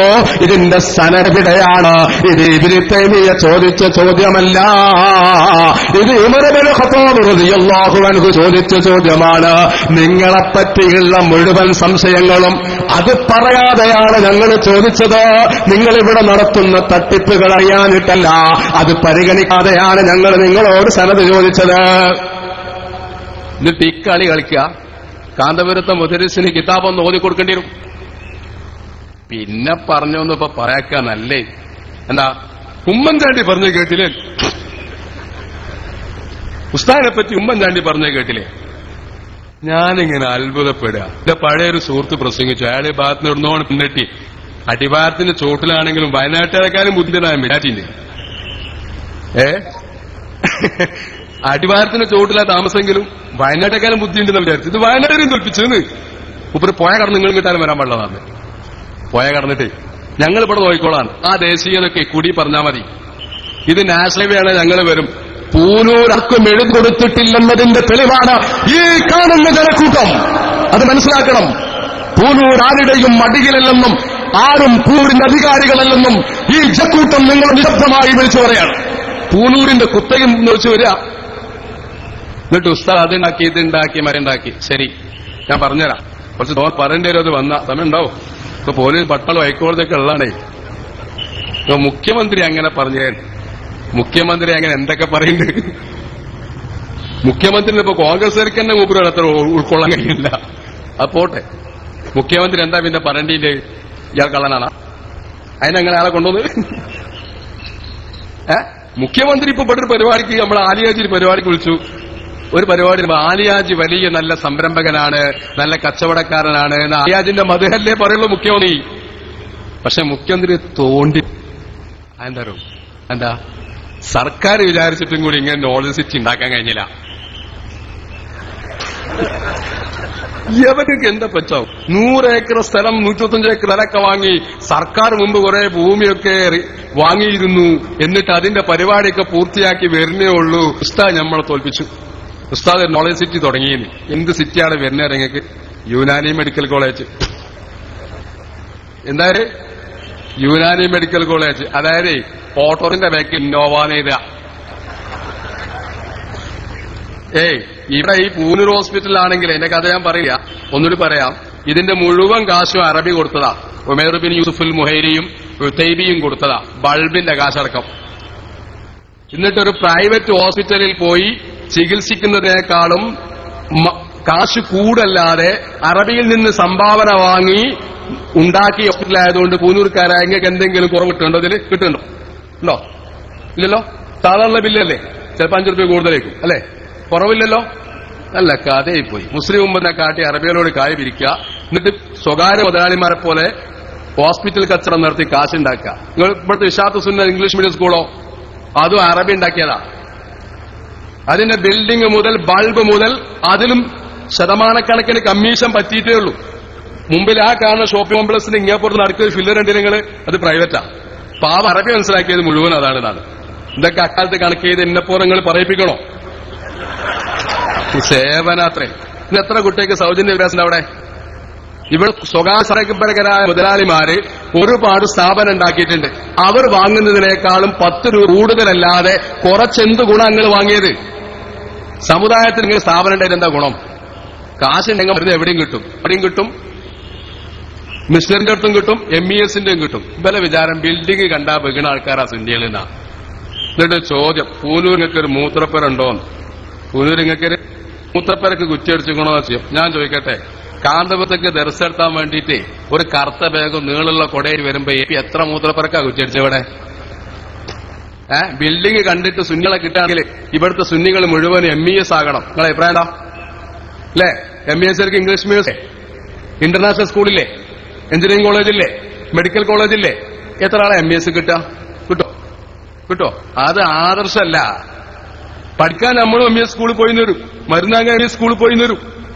ഇതിന്റെ സനദെവിടെയാണ്? ഇത് ഇബ്നു തൈമിയ്യ ചോദിച്ച ചോദ്യമല്ല, ഇത് ഉമർ ഇബ്നു ഖത്താബ് റളിയല്ലാഹു അൻഹു ചോദിച്ച ചോദ്യമാണ്. നിങ്ങളെപ്പറ്റിയുള്ള മുഴുവൻ സംശയങ്ങളും അത് പറയാതെയാണ് ഞങ്ങൾ ചോദിച്ചത്. നിങ്ങളിവിടെ നടത്തുന്ന തട്ടിപ്പുകൾ അറിയാനിട്ടല്ല, അത് പരിഗണിക്കാതെയാണ് ഞങ്ങൾ നിങ്ങളോട് സനദ് ചോദിച്ചത്. എന്നിട്ട് ഇക്കളി കളിക്കുക, കാന്തപുരത്തെ മുദരിസിന് കിതാബൊന്ന് ഓതി കൊടുക്കേണ്ടി വരും. പിന്നെ പറഞ്ഞൊന്ന് ഇപ്പൊ പറയാനല്ലേ, എന്താ ഉമ്മൻചാണ്ടി പറഞ്ഞു കേട്ടില്ലേ? ഉസ്താദിനെ പറ്റി ഉമ്മൻചാണ്ടി പറഞ്ഞു കേട്ടില്ലേ? ഞാനിങ്ങനെ അത്ഭുതപ്പെടുക. എന്റെ പഴയൊരു സുഹൃത്ത് പ്രസംഗിച്ചു, അയാളെ ഭാഗത്ത് നിന്നോണ് പിന്നിട്ടി അടിവാരത്തിന്റെ ചോട്ടിലാണെങ്കിലും വയനാട്ടിലേക്കാളും ബുദ്ധിമുട്ടായ മിരാറ്റിന്റെ അടിവാരത്തിന്റെ ചോട്ടിലാ താമസമെങ്കിലും വയനാട്ടേക്കാളും ബുദ്ധിയുണ്ടെന്ന് വിചാരിച്ചു. ഇത് വയനാട്ടിലും തോൽപ്പിച്ചെന്ന് ഉപ്പര് പോയ കടന്ന് നിങ്ങൾ കിട്ടാനും വരാൻ പാടില്ലതാണ്. പോയ കടന്നിട്ട് ഞങ്ങൾ ഇവിടെ നോക്കിക്കോളാൻ, ആ ദേശീയതൊക്കെ കൂടി പറഞ്ഞാൽ മതി. ഇത് നാഷണൽ ഹൈവേ ആണ്, ഞങ്ങൾ വരും. പൂനൂർക്കും എഴുതി കൊടുത്തിട്ടില്ലെന്നതിന്റെ തെളിവാണ് ഈ കാണുന്ന ജനക്കൂട്ടം. അത് മനസ്സിലാക്കണം. പൂനൂർ ആരുടെയും അടിയിലല്ലെന്നും ആരും പൂരിന്റെ അധികാരികളല്ലെന്നും ഈ ജക്കൂട്ടം നിങ്ങൾ നിശബ്ദമായി വിളിച്ചു പറയാണ്. പൂനൂരിന്റെ കുത്തകം വിളിച്ചു വരിക. എന്നിട്ട് ഉസ്താദ് അതുണ്ടാക്കി ഇതുണ്ടാക്കി മരുണ്ടാക്കി. ശരി, ഞാൻ പറഞ്ഞുതരാം. കുറച്ച് പറയേണ്ടി വരും. അത് വന്ന സമയം ഉണ്ടാവും. ഇപ്പൊ പോലീസ് പട്ടാളം ഹൈക്കോടതിയൊക്കെ ഉള്ളതാണേ. ഇപ്പൊ മുഖ്യമന്ത്രി അങ്ങനെ പറഞ്ഞു. മുഖ്യമന്ത്രി അങ്ങനെ എന്തൊക്കെ പറയുന്നുണ്ട്? മുഖ്യമന്ത്രി ഇപ്പൊ കോൺഗ്രസ്സുകാർക്ക് തന്നെ മൂപ്പരോട് അത്ര ഉൾക്കൊള്ളാൻ കഴിയില്ല. അത് പോട്ടെ, മുഖ്യമന്ത്രി എന്താ പിന്നെ പറയേണ്ടിയില്ലേ? ഇയാൾ കള്ളനാണ്, അതിനങ്ങനെ ആളെ കൊണ്ടുവന്ന് മുഖ്യമന്ത്രി ഇപ്പൊ ഇവിടെ ഒരു പരിപാടിക്ക്, നമ്മളെ ആലിയാജി പരിപാടിക്ക് വിളിച്ചു. ഒരു പരിപാടി ആലിയാജി വലിയ നല്ല സംരംഭകനാണ്, നല്ല കച്ചവടക്കാരനാണ്, ആലിയാജിന്റെ മധുഹല്ലേ പറയുള്ളൂ മുഖ്യമന്ത്രി. പക്ഷെ മുഖ്യമന്ത്രി തോണ്ടി എന്താ സർക്കാർ വിചാരിച്ചിട്ടും കൂടി ഇങ്ങനെ നോളജ് സിറ്റി ഉണ്ടാക്കാൻ കഴിഞ്ഞില്ല. എവർക്ക് എന്താ പറ്റോ? 100 ഏക്കർ സ്ഥലം 125 ഏക്കർ സ്ഥലമൊക്കെ വാങ്ങി സർക്കാർ മുമ്പ് കുറെ ഭൂമിയൊക്കെ വാങ്ങിയിരുന്നു. എന്നിട്ട് അതിന്റെ പരിപാടിയൊക്കെ പൂർത്തിയാക്കി വരുന്നേ ഉള്ളൂ. ഉസ്താദ് നമ്മളെ തോൽപ്പിച്ചു. ഉസ്താദ് നോളജ് സിറ്റി തുടങ്ങിയെന്ന്. എന്ത് സിറ്റിയാണ് വരുന്നത് നിങ്ങൾക്ക്? Unani medical college. എന്തായാലും യുനാനി മെഡിക്കൽ കോളേജ്, അതായത് ഓട്ടോറിന്റെ ബാക്കിൽ ഇന്നോവാനെയ്ത. ഇവിടെ ഈ പൂനൂർ ഹോസ്പിറ്റലാണെങ്കിൽ എന്റെ കഥ ഞാൻ പറയുക, ഒന്നുകൂടി പറയാം. ഇതിന്റെ മുഴുവൻ കാശും അറബി കൊടുത്തതാ. ഉമേർ ബിൻ യൂസുഫുൽ മുഹൈരിയും ഉതൈബിയും കൊടുത്തതാ, ബൾബിന്റെ കാശടക്കം. എന്നിട്ടൊരു പ്രൈവറ്റ് ഹോസ്പിറ്റലിൽ പോയി ചികിത്സിക്കുന്നതിനേക്കാളും കാശ് കൂടല്ലാതെ അറബിയിൽ നിന്ന് സംഭാവന വാങ്ങി ഉണ്ടാക്കിയ ഹോസ്പിറ്റലായതുകൊണ്ട് പൂനൂർക്കാരായ നിങ്ങൾക്ക് എന്തെങ്കിലും കുറവ് കിട്ടുന്നുണ്ടോ? ഇതിൽ കിട്ടുന്നുണ്ടോ? ഉണ്ടോ? ഇല്ലല്ലോ. സാധാരണ ബില്ലല്ലേ? ചിലപ്പോൾ 5 രൂപ കൂടുതലേക്കും അല്ലേ? കുറവില്ലല്ലോ. അല്ല, കഥയായിപ്പോയി. മുസ്ലിം ഉമ്മത്തിനെ കാട്ടി അറബികളോട് കായ് പിരിക്കുക, എന്നിട്ട് സ്വകാര്യ മുതലാളിമാരെ പോലെ ഹോസ്പിറ്റൽ കച്ചവടം നടത്തി കാശുണ്ടാക്കുക. നിങ്ങൾ ഇവിടുത്തെ ഇഷാത്ത് സുന്ന ഇംഗ്ലീഷ് മീഡിയം സ്കൂളോ? അതും അറബി ഉണ്ടാക്കിയതാ. അതിന്റെ ബിൽഡിംഗ് മുതൽ ബൾബ് മുതൽ അതിലും ശതമാനക്കണക്കിന് കമ്മീഷൻ പറ്റിയിട്ടേ ഉള്ളൂ. മുമ്പിൽ ആ കാണുന്ന ഷോപ്പിംഗ് കോംപ്ലക്സിന് ഇങ്ങേപ്പുറത്ത് നടക്കുന്ന ഫില്ലർ ഉണ്ട് നിങ്ങൾ, അത് പ്രൈവറ്റാ. പാവ അറബി മനസ്സിലാക്കിയത് മുഴുവൻ അതാണ്. ഇതൊക്കെ അക്കാലത്ത് കണക്ക് ചെയ്ത് എന്നെപ്പോലെ നിങ്ങൾ പറയിപ്പിക്കണോ? സേവനാത്രേ. ഇന്ന് എത്ര കുട്ടികൾക്ക് സൗജന്യ വിദ്യാഭ്യാസം അവിടെ? ഇവിടെ സ്വകാര്യപരകരായ മുതലാളിമാര് ഒരുപാട് സ്ഥാപനം ഉണ്ടാക്കിയിട്ടുണ്ട്. അവർ വാങ്ങുന്നതിനേക്കാളും 10 രൂപ കൂടുതലല്ലാതെ കുറച്ചെന്ത് ഗുണങ്ങൾ വാങ്ങിയത്? സമുദായത്തിൽ നിങ്ങൾ സ്ഥാപനം ഉണ്ടായിട്ട് എന്താ ഗുണം? കാശുണ്ടെങ്കിൽ വെറുതെ എവിടെയും കിട്ടും. മിഷണറിന്റെ അടുത്തും കിട്ടും, MESന്റെയും കിട്ടും. ഇവരെ വിചാരം ബിൽഡിംഗ് കണ്ടാ വെകുന്ന ആൾക്കാരാ സുന്നിയിൽ നിന്നാ. എന്നിട്ട് ചോദ്യം, പൂനൂരിങ്ങൾക്ക് ഒരു മൂത്രപ്പരുണ്ടോന്ന്? പൂനൂരിങ്ങൾക്കൊരു മൂത്രപ്പരക്ക് കുറ്റിയടിച്ചിക്കണോന്ന് ചെയ്യും. ഞാൻ ചോദിക്കട്ടെ, കാന്തപുരത്തേക്ക് ദർശെടുത്താൻ വേണ്ടിയിട്ട് ഒരു കറുത്ത ബാഗും നീളുള്ള കൊടയിൽ വരുമ്പോ എത്ര മൂത്രപ്പരക്കാ കുറ്റിയടിച്ചവിടെ? ബിൽഡിംഗ് കണ്ടിട്ട് സുന്നികളെ കിട്ടുകയാണെങ്കിൽ ഇവിടുത്തെ സുന്നികൾ മുഴുവൻ MES ആകണം. നിങ്ങളെ അഭിപ്രായം അല്ലേ? MESർക്ക് ഇംഗ്ലീഷ് മീഡിയം, ഇന്റർനാഷണൽ സ്കൂളില്ലേ, എഞ്ചിനീയറിംഗ് കോളേജില്ലേ, മെഡിക്കൽ കോളേജില്ലേ? എത്ര ആളെ MES കിട്ടോ? അത് ആദർശമല്ല. പഠിക്കാൻ നമ്മളും MES സ്കൂളിൽ പോയി വരും, മരുന്നാങ്ങ MES സ്കൂളിൽ പോയി വരും,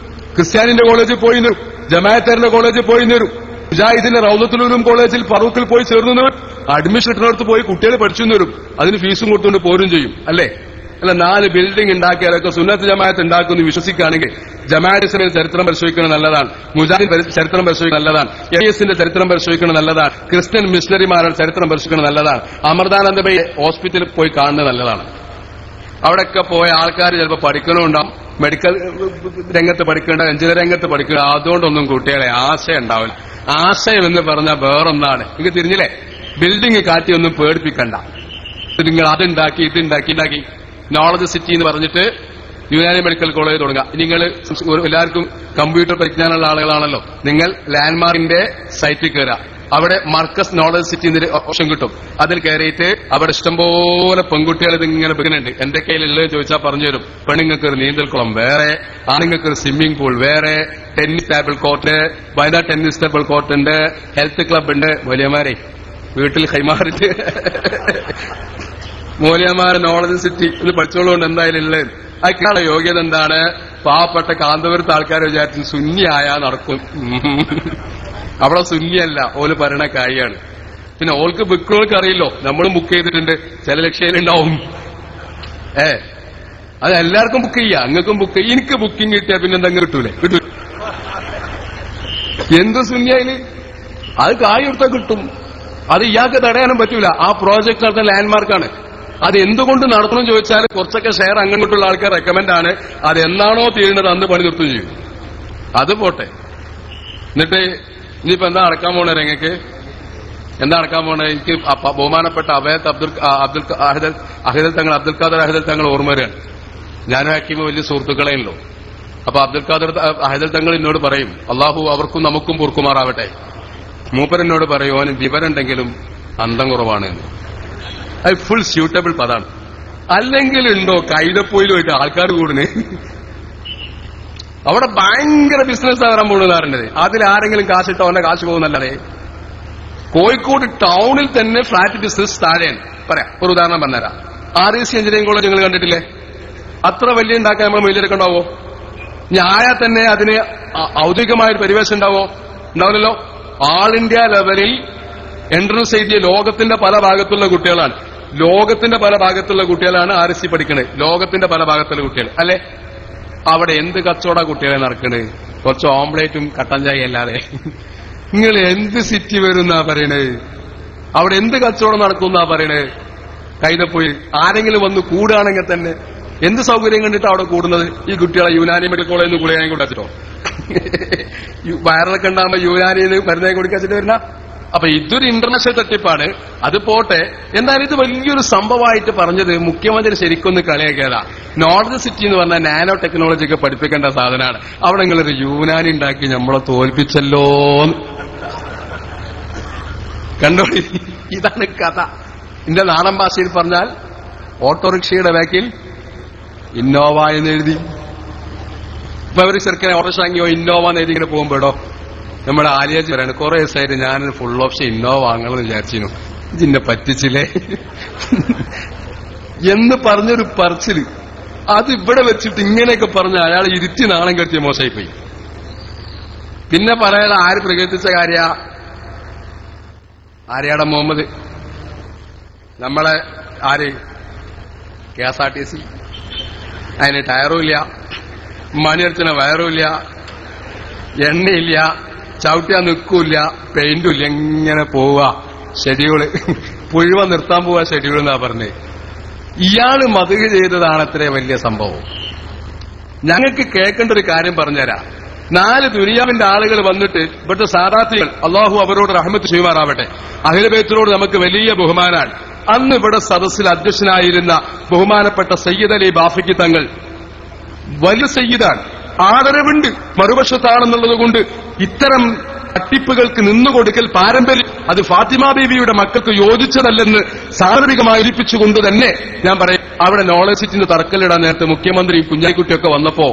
ക്രിസ്ത്യാനിന്റെ കോളേജിൽ പോയി വരും, ജമാഅത്തിന്റെ കോളേജിൽ പോയി വരും, മുജാഹിദിന്റെ റൗദത്തുലൂലും കോളേജിൽ ഫറൂഖിൽ പോയി ചേർന്നു വരും, അഡ്മിഷൻ കിട്ടുന്നിടത്ത് പോയി കുട്ടികൾ പഠിച്ചു വരും, അതിന് ഫീസും കൊടുത്തുകൊണ്ട് പോരും ചെയ്യും. അല്ല 4 ബിൽഡിംഗ് ഉണ്ടാക്കിയാലൊക്കെ സുന്നത്ത് ജമാഅത്ത് ഉണ്ടാക്കുമെന്ന് വിശ്വസിക്കുകയാണെങ്കിൽ ജമാഅത്ത് ഇസ്ലാമിന്റെ ചരിത്രം പരിശോധിക്കുന്നത് നല്ലതാണ്, മുജാഹിദ് ചരിത്രം പരിശോധിക്കുന്നത് നല്ലതാണ്, MESന്റെ ചരിത്രം പരിശോധിക്കുന്നത് നല്ലതാണ്, ക്രിസ്ത്യൻ മിഷണറിമാരുടെ ചരിത്രം പരിശോധിക്കുന്നത് നല്ലതാണ്, അമൃതാനന്ദമയി ഹോസ്പിറ്റലിൽ പോയി കാണുന്നത് നല്ലതാണ്. അവിടെയൊക്കെ പോയ ആൾക്കാർ ചിലപ്പോൾ പഠിക്കണമുണ്ടാവും, മെഡിക്കൽ രംഗത്ത് പഠിക്കേണ്ട, എഞ്ചിനീയറിംഗ് രംഗത്ത് പഠിക്കേണ്ട. അതുകൊണ്ടൊന്നും കുട്ടികളെ ആശയം ഉണ്ടാവില്ല. ആശയം എന്ന് പറഞ്ഞാൽ വേറൊന്നാണ്. നിങ്ങൾക്ക് തിരിഞ്ഞില്ലേ? ബിൽഡിംഗ് കാറ്റിയൊന്നും പേടിപ്പിക്കണ്ട. നിങ്ങൾ അതുണ്ടാക്കി ഇതുണ്ടാക്കി നോളജ് സിറ്റി എന്ന് പറഞ്ഞിട്ട് യുനാനി മെഡിക്കൽ കോളേജ് തുടങ്ങുക. നിങ്ങൾ എല്ലാവർക്കും കമ്പ്യൂട്ടർ പരിജ്ഞാനമുള്ള ആളുകളാണല്ലോ. നിങ്ങൾ ലാൻഡ്മാർക്കിന്റെ സൈറ്റിൽ കയറുക. അവിടെ മർക്കസ് നോളജ് സിറ്റി എന്നൊരു ഓപ്ഷൻ കിട്ടും. അതിൽ കയറിയിട്ട് അവിടെ ഇഷ്ടംപോലെ പെൺകുട്ടികൾ ഇതിങ്ങനെ വെക്കുന്നുണ്ട്. എന്റെ കയ്യിലുള്ളത് ചോദിച്ചാൽ പറഞ്ഞു തരും. പെണ്ണുങ്ങൾക്ക് ഒരു നീന്തൽക്കുളം വേറെ, ആണുങ്ങൾക്ക് ഒരു സ്വിമ്മിംഗ് പൂൾ വേറെ, ടെന്നീസ് ടേബിൾ കോർട്ട്, വനിതാ ടെന്നീസ് ടേബിൾ കോർട്ട് ഉണ്ട്, ഹെൽത്ത് ക്ലബ് ഉണ്ട്. മൂല്യമാരെ വീട്ടിൽ കൈമാറിട്ട് മൂല്യമാരെ നോളജ് സിറ്റി ഇത് പഠിച്ചോളുകൊണ്ട് എന്തായാലും ഉള്ളത്. അതിനുള്ള യോഗ്യത എന്താണ്? പാവപ്പെട്ട കാന്തപുരത്തെ ആൾക്കാരെ വിചാരിച്ചു സുന്നിയായാ നടക്കും. അവിടെ സുന്നിയല്ല, ഓല് ഭരണ കാര്യമാണ്. പിന്നെ ഓൾക്ക് ബുക്കുകൾക്ക് അറിയില്ലോ, നമ്മളും ബുക്ക് ചെയ്തിട്ടുണ്ട്, ചില ലക്ഷ്യയിലുണ്ടാവും. അത് എല്ലാവർക്കും ബുക്ക് ചെയ്യാം, അങ്ങൾക്കും ബുക്ക് ചെയ്യാം. എനിക്ക് ബുക്കിംഗ് കിട്ടിയാ പിന്നെ എന്തെങ്കിലും കിട്ടൂലേ? എന്ത് സുന്നിയായാലും അത് കായ് കൊടുത്താൽ കിട്ടും. അത് ഇയാൾക്ക് തടയാനും പറ്റൂല. ആ പ്രോജക്ട് നടത്തുന്ന ലാൻഡ്മാർക്കാണ്. അത് എന്തുകൊണ്ട് നടത്തണം ചോദിച്ചാൽ കുറച്ചൊക്കെ ഷെയർ അങ്ങോട്ടുള്ള ആൾക്കാർ റെക്കമെൻഡ് ആണ്. അത് എന്നാണോ തീരുന്നത് അന്ന് പണി നിർത്തും ചെയ്യും. അത് പോട്ടെ. എന്നിട്ട് ഇനിയിപ്പോ എന്താ നടക്കാൻ പോണേ? രംഗക്ക് എന്താ നടക്കാൻ പോണേ? എനിക്ക് ബഹുമാനപ്പെട്ട അബ്ദുൽ ഖാദർ അഹദൽ തങ്ങൾ ഓർമ്മ വരികയാണ്. ഞാനും ഹക്കീമും വലിയ സുഹൃത്തുക്കളെ ഉള്ളൂ. അപ്പൊ അബ്ദുൽ ഖാദർ അഹദൽ തങ്ങൾ എന്നോട് പറയും, അള്ളാഹു അവർക്കും നമുക്കും പൊറുക്കുമാറാവട്ടെ. മൂപ്പരെന്നോട് പറയും, അവന് വിവരമുണ്ടെങ്കിലും അന്തം കുറവാണ്. അത് ഫുൾ സ്യൂട്ടബിൾ പദാണ്. അല്ലെങ്കിൽ ഉണ്ടോ കൈതപ്പൊയിലുമായിട്ട് ആൾക്കാർ കൂടുന്നേ? അവിടെ ഭയങ്കര ബിസിനസ് വരാൻ പോകുന്നതാറുണ്ട്. അതിൽ ആരെങ്കിലും കാശിട്ടോ അവന്റെ കാശ് പോകുന്നല്ലേ? കോഴിക്കോട് ടൗണിൽ തന്നെ ഫ്ലാറ്റ് ബിസിനസ് താഴെയാണ്. പറയാം, ഒരു ഉദാഹരണം പറഞ്ഞുതരാം. REC എഞ്ചിനീയറിംഗ് കോളേജ് നിങ്ങൾ കണ്ടിട്ടില്ലേ? അത്ര വലിയ ഉണ്ടാക്കാൻ നമ്മൾ മുന്നിലെടുക്കണ്ടാവോ? ഞായാൽ തന്നെ അതിന് ഔദ്യോഗികമായൊരു പരിവേഷം ഉണ്ടാവോ? ഉണ്ടാവില്ലല്ലോ. ആൾ ഇന്ത്യ ലെവലിൽ എൻട്രൻസ് എഴുതിയ ലോകത്തിന്റെ പല ഭാഗത്തുള്ള കുട്ടികളാണ്. REC പഠിക്കണേ. ലോകത്തിന്റെ പല ഭാഗത്തുള്ള കുട്ടികൾ അല്ലെ? അവിടെ എന്ത് കച്ചവട കുട്ടികളെ നടക്കണേ? കുറച്ച് ഓംപ്ലേറ്റും കട്ടൻ ചായ അല്ലാതെ നിങ്ങൾ എന്ത് സിറ്റി വരുന്നാ പറയണേ? അവിടെ എന്ത് കച്ചവടം നടക്കുന്നാ പറയണേ? കൈതപ്പോയി ആരെങ്കിലും വന്ന് കൂടുകയാണെങ്കിൽ തന്നെ എന്ത് സൗകര്യം കണ്ടിട്ട് അവിടെ കൂടുന്നത്? ഈ കുട്ടികളെ യുനാനി മെഡിക്കൽ കോളേജിൽ നിന്ന് കുളിയാൻ കൊടുത്തിട്ടോ? വയറിളക്കം ഉണ്ടാകുമ്പോ യുനാനിന്ന് മരുന്നേ കൊടുക്കാച്ചിട്ട് വരുന്ന? അപ്പൊ ഇതൊരു ഇന്റർനാഷണൽ തട്ടിപ്പാണ്. അത് പോട്ടെ. എന്തായാലും ഇത് വലിയൊരു സംഭവമായിട്ട് പറഞ്ഞത് മുഖ്യമന്ത്രി ശരിക്കൊന്ന് കളിയാക്കിയതാ. നോർത്ത് സിറ്റി എന്ന് പറഞ്ഞാൽ നാനോ ടെക്നോളജി ഒക്കെ പഠിപ്പിക്കേണ്ട സാധനമാണ്. അവിടെ നിങ്ങളൊരു യുനാനി ഉണ്ടാക്കി നമ്മളെ തോൽപ്പിച്ചല്ലോ. കണ്ടോളി, ഇതാണ് കഥ. എന്റെ നാടൻ ഭാഷയിൽ പറഞ്ഞാൽ ഓട്ടോറിക്ഷയുടെ ബാക്കിൽ ഇന്നോവ എന്ന് എഴുതി. ഇപ്പൊ അവര് ചെറുക്കനെ ഓട്ടോറിക്ഷ വാങ്ങിയോ ഇന്നോവ എന്ന് എഴുതി ഇങ്ങനെ പോകുമ്പോഴോ നമ്മുടെ ആലിയാജി പറയാണ്, കുറെ ദിവസമായിട്ട് ഞാൻ ഫുൾ ഓപ്ഷൻ ഇന്നോവ വാങ്ങണമെന്ന് വിചാരിച്ചിരുന്നു, ഇതിന്നെ പറ്റിച്ചില്ലേ എന്ന് പറഞ്ഞൊരു പറച്ചില്. അത് ഇവിടെ വെച്ചിട്ട് ഇങ്ങനെയൊക്കെ പറഞ്ഞ അയാൾ ഇരുത്തി നാണം കെട്ടിയ മോശമായിപ്പോയി. പിന്നെ പറയാതെ ആര് പ്രകീർത്തിച്ച ആര്യാടെ മുഹമ്മദ്, നമ്മളെ KSRTC, അതിന് ടയറുമില്ല, മണിയടിച്ചിന് വയറുമില്ല, എണ്ണയില്ല, ചവിട്ടിയാ നിൽക്കൂല്ല, പെയിന്റും ഇല്ല, ഇങ്ങനെ പോവുക ഷെഡ്യൂള്, പുഴുവ നിർത്താൻ പോവാ ഷെഡ്യൂൾ എന്നാ പറഞ്ഞേ. ഇയാള് മതുക ചെയ്തതാണ് അത്രേ വലിയ സംഭവം. ഞങ്ങൾക്ക് കേൾക്കേണ്ട ഒരു കാര്യം പറഞ്ഞുതരാം. 4 ദുനിയാവിന്റെ ആളുകൾ വന്നിട്ട് ഇവിടുത്തെ സാദാത്തികൾ, അള്ളാഹു അവരോട് റഹ്മത്ത് ചെയ്യുമാറാവട്ടെ, അഹ്ലു ബൈത്തിനോട് നമുക്ക് വലിയ ബഹുമാനാണ്. അന്ന് ഇവിടെ സദസ്സിൽ അധ്യക്ഷനായിരുന്ന ബഹുമാനപ്പെട്ട സയ്യിദ് അലി ബാഫിക്ക് തങ്ങൾ വലിയ സയ്യിദാണ്, ആദരവുണ്ട്. മറുപക്ഷത്താണെന്നുള്ളത് കൊണ്ട് ഇത്തരം തട്ടിപ്പുകൾക്ക് നിന്നുകൊടുക്കൽ പാരമ്പര്യം അത് ഫാത്തിമ ബീവിയുടെ മക്കൾക്ക് യോജിച്ചതല്ലെന്ന് സാർവത്രികമായി ഏൽപ്പിച്ചുകൊണ്ട് തന്നെ ഞാൻ പറയും. അവിടെ നോളജ് സിറ്റിന് തറക്കല്ലിടാൻ നേരത്തെ മുഖ്യമന്ത്രി കുഞ്ഞാലിക്കുട്ടിയൊക്കെ വന്നപ്പോ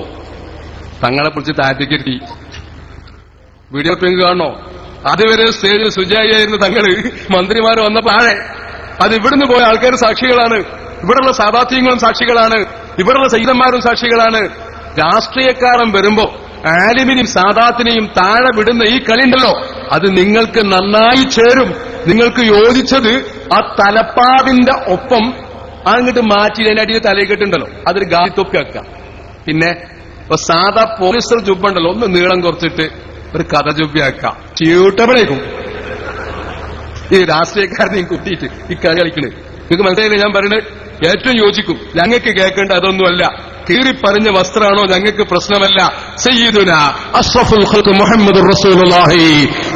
തങ്ങളെ കുറിച്ച് താഴ്ത്തിക്കെട്ടി വീഡിയോ ക്ലിപ്പ് കാണണോ? അതുവരെ സ്റ്റേജിൽ സുജായിയായിരുന്ന തങ്ങള് മന്ത്രിമാർ വന്നപ്പോ അത് ഇവിടുന്ന് പോയ ആൾക്കാർ സാക്ഷികളാണ്, ഇവിടെയുള്ള സാദാത്യങ്ങളും സാക്ഷികളാണ്, ഇവിടെയുള്ള സയ്യിദന്മാരും സാക്ഷികളാണ്. രാഷ്ട്രീയക്കാരൻ വരുമ്പോ ആലിമിനെയും സാദാത്തിനെയും താഴെ വിടുന്ന ഈ കളി ഉണ്ടല്ലോ, അത് നിങ്ങൾക്ക് നന്നായി ചേരും. നിങ്ങൾക്ക് യോജിച്ചത് ആ തലപ്പാവിന്റെ ഒപ്പം അങ്ങോട്ട് മാറ്റി അതിന്റെ അടിയിൽ തലയിക്കെട്ടുണ്ടല്ലോ, അതൊരു ഗാലിത്തൊപ്പിയാക്കാം. പിന്നെ സാധാ പോലീസർ ജുബുണ്ടല്ലോ, ഒന്ന് നീളം കുറച്ചിട്ട് ഒരു കഥ ജുബിയാക്കാം, ചീട്ടപ്പണേക്കും. ഈ രാഷ്ട്രീയക്കാരനെയും കുട്ടിയിട്ട് ഈ കളി കളിക്കണേ നിങ്ങൾക്ക് മനസ്സിലായില്ലേ? ഞാൻ പറയുന്നത് ഏറ്റവും യോജിക്കും. ഞങ്ങൾക്ക് കേൾക്കേണ്ട അതൊന്നുമല്ല. കീറിപ്പറിഞ്ഞ വസ്ത്രമാണോ ഞങ്ങൾക്ക് പ്രശ്നമല്ല. സയ്യിദുന അഷ്റഫുൽ ഖൽഖ് മുഹമ്മദുർ റസൂലുള്ളാഹി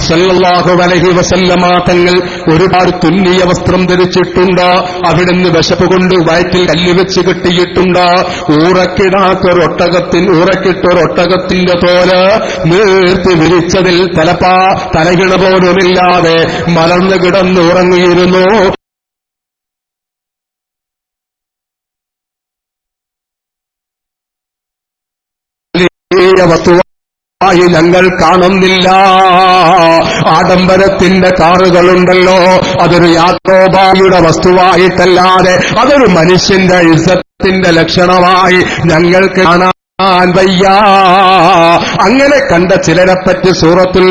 സ്വല്ലല്ലാഹു അലൈഹി വസല്ലമ തങ്ങൾ ഒരുപാട് തുന്നിയ വസ്ത്രം ധരിച്ചിട്ടുണ്ട്. അവിടുന്ന് വിശപ്പ് കൊണ്ട് വയറ്റിൽ കല്ലുവെച്ച് കെട്ടിയിട്ടുണ്ട്. ഊറക്കിട്ടൊരൊട്ടകത്തിന്റെ തോല് നീർത്തി വിരിച്ചതിൽ തലകിണ പോലുമില്ലാതെ മലർന്നു കിടന്നുറങ്ങിയിരുന്നു. വസ്തുവായി ഞങ്ങൾ കാണുന്നില്ല. ആഡംബരത്തിന്റെ കാറുകളുണ്ടല്ലോ, അതൊരു യാത്രോപാധിയുടെ വസ്തുവായിട്ടല്ലാതെ അതൊരു മനുഷ്യന്റെ ഇസ്സത്തിന്റെ ലക്ഷണമായി ഞങ്ങൾക്ക് കാണാൻ വയ്യ. അങ്ങനെ കണ്ട ചിലരെപ്പറ്റി സൂറത്തുൽ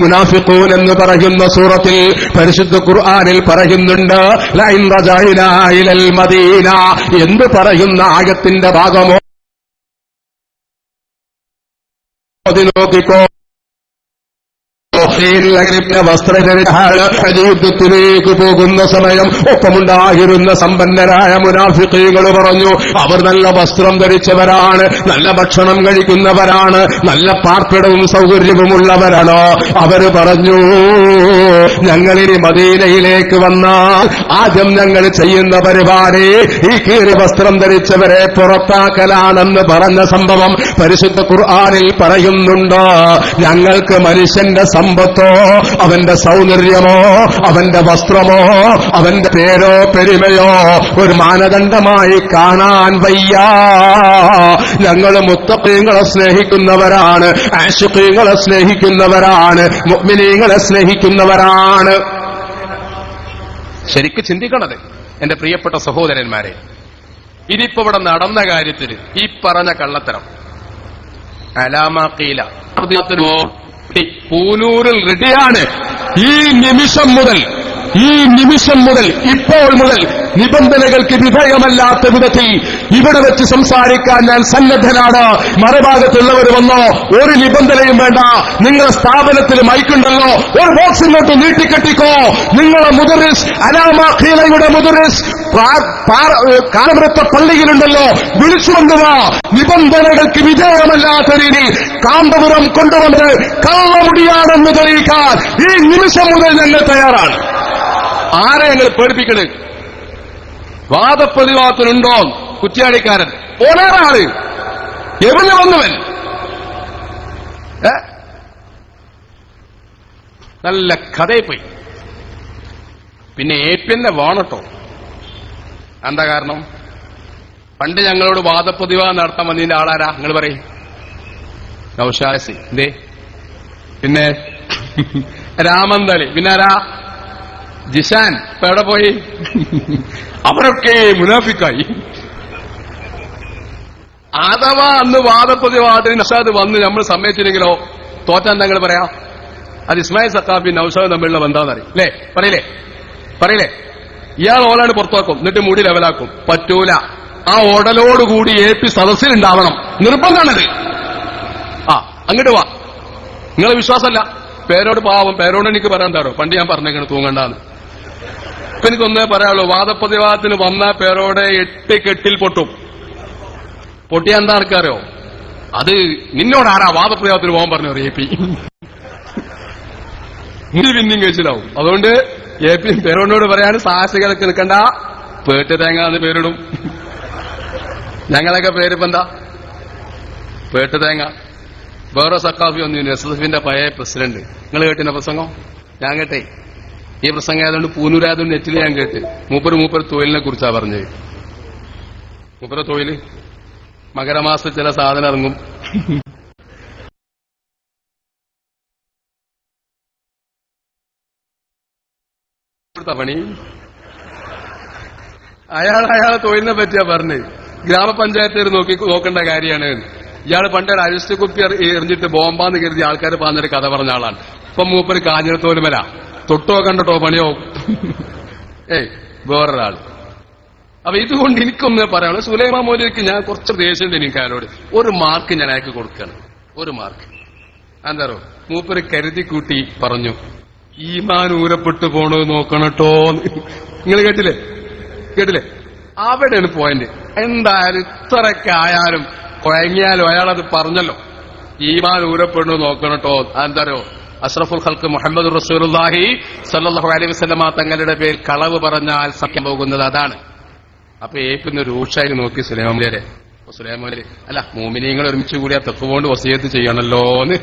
മുനാഫിഖൂൻ എന്ന് പറയുന്ന സൂറത്തിൽ പരിശുദ്ധ ഖുർആനിൽ പറയുന്നുണ്ട്. ലഇൻ റജഅനാ ഇലൽ മദീന എന്ന് പറയുന്ന ആയത്തിന്റെ ഭാഗമോ നോക്കിക്കോ. വസ്ത്രയുദ്ധത്തിലേക്ക് പോകുന്ന സമയം ഒപ്പമുണ്ടായിരുന്ന സമ്പന്നരായ മുനാഫിഖീങ്ങൾ പറഞ്ഞു, അവർ നല്ല വസ്ത്രം ധരിച്ചവരാണ്, നല്ല ഭക്ഷണം കഴിക്കുന്നവരാണ്, നല്ല പാർപ്പിടവും സൗകര്യവുമുള്ളവരാണ്. അവര് പറഞ്ഞു, ഞങ്ങളിനി മദീനയിലേക്ക് വന്നാൽ ആദ്യം ഞങ്ങൾ ചെയ്യുന്ന പരിപാടി ഈ കീറി വസ്ത്രം ധരിച്ചവരെ പുറത്താക്കലാണെന്ന് പറഞ്ഞ സംഭവം പരിശുദ്ധ ഖുർആനിൽ പറയുന്നുണ്ട്. ഞങ്ങൾക്ക് മനുഷ്യന്റെ സമ്പത്തോ അവന്റെ സൗന്ദര്യമോ അവന്റെ വസ്ത്രമോ അവന്റെ പേരോ പെരുമയോ ഒരു മാനദണ്ഡമായി കാണാൻ വയ്യ. ഞങ്ങൾ മുത്തഖീങ്ങളെ സ്നേഹിക്കുന്നവരാണ്, ആശിഖീങ്ങളെ സ്നേഹിക്കുന്നവരാണ്, മുഅ്മിനീങ്ങളെ സ്നേഹിക്കുന്നവരാണ്. ശരിക്ക് ചിന്തിക്കണത് എന്റെ പ്രിയപ്പെട്ട സഹോദരന്മാരെ. ഇനിയിപ്പോ ഇവിടെ നടന്ന കാര്യത്തിൽ ഈ പറഞ്ഞ കള്ളത്തരം അലാമീല പൂനൂരിൽ റെഡിയാണ്. ഈ നിമിഷം മുതൽ ഇപ്പോൾ മുതൽ നിബന്ധനകൾക്ക് വിധേയമല്ലാത്ത വിധത്തിൽ ഇവിടെ വെച്ച് സംസാരിക്കാൻ ഞാൻ സന്നദ്ധനാണ്. മറുഭാഗത്തുള്ളവർ വന്നോ, ഒരു നിബന്ധനയും വേണ്ട. നിങ്ങളുടെ സ്ഥാപനത്തിൽ മൈക്കുണ്ടല്ലോ, ഒരു ബോക്സ് ഇങ്ങോട്ട് നീട്ടിക്കെട്ടിക്കോ. നിങ്ങളെ മുദറിസ് അലാമീലയുടെ മുദറിസ് കാലമൃത്ത പള്ളിയിലുണ്ടല്ലോ, വിളിച്ചു കൊണ്ടുവാ. നിബന്ധനകൾക്ക് വിധേയമല്ലാത്ത രീതി കാന്തപുരം കൊണ്ടുവന്ന് കള്ളമുടിയാണെന്ന് തെളിയിക്കാൻ ഈ നിമിഷം മുതൽ ഞങ്ങൾ തയ്യാറാണ്. ആരെ ഞങ്ങൾ പേടിപ്പിക്കണേ? വാദപ്രതിവാദത്തിനുണ്ടോ? കുറ്റ്യാടിക്കാരൻ ഓണാറാണ്, എവിടെ വന്നവൻ നല്ല കഥയിൽ പോയി. പിന്നെ ഏപ്യന്നെ വേണട്ടോ. എന്താ കാരണം? പണ്ട് ഞങ്ങളോട് വാദപ്രതിവാദം നടത്താൻ വന്നതിന്റെ ആളാരാ? നിങ്ങൾ പറയും. നൗഷാദ് എന്തേ? പിന്നെ രാമന്തളി, പിന്നെ ആരാ? ജിഷാൻ. ഇപ്പൊ എവിടെ പോയി? അവരൊക്കെ മുനാഫിക്കായി. അഥവാ അന്ന് വാദപ്രതിവാദത്തിന് നൗഷാദ് വന്ന് നമ്മൾ സമ്മതിച്ചില്ലെങ്കിലോ തോറ്റാൻ ഞങ്ങൾ പറയാം അത് ഇസ്മായിൽ സഖാഫി നൗഷാദ് തമ്മിലുള്ള ബന്ധാന്നറിയും. അല്ലേ? പറയില്ലേ? ഇയാൾ ഓലാണ് പുറത്താക്കും, എന്നിട്ട് മുടി ലെവലാക്കും. പറ്റൂല. ആ ഓടലോടുകൂടി AP സദസ്സിലുണ്ടാവണം, നിർബന്ധമാണത്. അങ്ങോട്ട് വാ. നിങ്ങളെ വിശ്വാസമല്ല. പേരോട് പാവം, പേരോട് എനിക്ക് പറയാണ്ടാറോ? പണ്ട് ഞാൻ പറഞ്ഞേക്കണം തൂങ്ങണ്ടാന്ന്. ഇപ്പൊ എനിക്കൊന്നേ പറയാനുള്ളൂ, വാദപ്രതിവാദത്തിന് വന്ന പേരോട് 8 കെട്ടിൽ പൊട്ടും. പൊട്ടിയ എന്താ ആൾക്കാരോ? അത് നിന്നോടാരാ വാദപ്രതിവാദത്തിന് പോകാൻ പറഞ്ഞു AP പിന്നെയും കഴിച്ചിലാവും. അതുകൊണ്ട് AP പേരോടിനോട് പറയാൻ സാഹസികൾക്ക് നിൽക്കണ്ട, പേട്ട് തേങ്ങ എന്ന് പേരിടും. ഞങ്ങളൊക്കെ പേരിപ്പോ എന്താ? പേട്ട് തേങ്ങ. വേറെ സക്കാഫി ഒന്നിന് SSFന്റെ പഴയ പ്രസിഡന്റ്. നിങ്ങൾ കേട്ടിന പ്രസംഗം? ഞാൻ കേട്ടേ. ഈ പ്രസംഗം ആയതുകൊണ്ട് പൂനൂരായതുകൊണ്ട് നെറ്റിൽ ഞാൻ കേട്ട്. മൂപ്പര് തൊഴിലിനെ കുറിച്ചാ പറഞ്ഞത്. മൂപ്പര തൊഴില് മകരമാസത്തിൽ ചില സാധനം ഇറങ്ങും. പണി അയാളെ തൊഴിലിനെ പറ്റിയാ പറഞ്ഞത്. ഗ്രാമപഞ്ചായത്തിൽ നോക്കേണ്ട കാര്യമാണ്. ഇയാൾ പണ്ട് ഒരു അരിസ്റ്റ് കുപ്പി എറിഞ്ഞിട്ട് ബോംബാന്ന് കരുതി ആൾക്കാർ പറഞ്ഞൊരു കഥ പറഞ്ഞ ആളാണ്. ഇപ്പം മൂപ്പര് കാഞ്ഞിരത്തോലുമല തൊട്ടോ കണ്ടോ പണിയോ. വേറൊരാൾ. അപ്പൊ ഇതുകൊണ്ട് എനിക്കൊന്ന് പറയാനുള്ളൂ, സുലൈമാൻ മൗലവിക്ക് ഞാൻ കുറച്ച് ദേഷ്യമുണ്ട് എനിക്ക് അയാളോട്. ഒരു മാർക്ക് ഞാൻ അയാൾക്ക് കൊടുക്കണം. ഒരു മാർക്ക്. എന്താറോ? മൂപ്പര് കരുതി കൂട്ടി പറഞ്ഞു, ഈമാൻ ഊരപ്പെട്ടു പോണത് നോക്കണട്ടോ. നിങ്ങൾ കേട്ടില്ലേ? അവിടെയാണ് പോയിന്റ്. എന്തായാലും ഇത്രയൊക്കെ ആയാലും കുഴങ്ങിയാലും അയാളത് പറഞ്ഞല്ലോ, ഈമാൻ ഊരപ്പെടുന്നു നോക്കണട്ടോ. എന്താരോ? അഷ്റഫുൽ ഖൽഖ് മുഹമ്മദ് റസൂലുള്ളാഹി സ്വല്ലല്ലാഹു അലൈഹി വസല്ലമ തങ്ങളുടെ പേരിൽ കളവ് പറഞ്ഞാൽ സത്യം പോകുന്നത് അതാണ്. അപ്പൊ ഏപ്പിന്ന് രൂക്ഷായി നോക്കി സുലൈമാൻ അല്ല, മോമിനിയങ്ങൾ ഒരുമിച്ച് കൂടി ആ തെക്കുകൊണ്ട് വസിയത്ത് ചെയ്യണല്ലോന്ന്.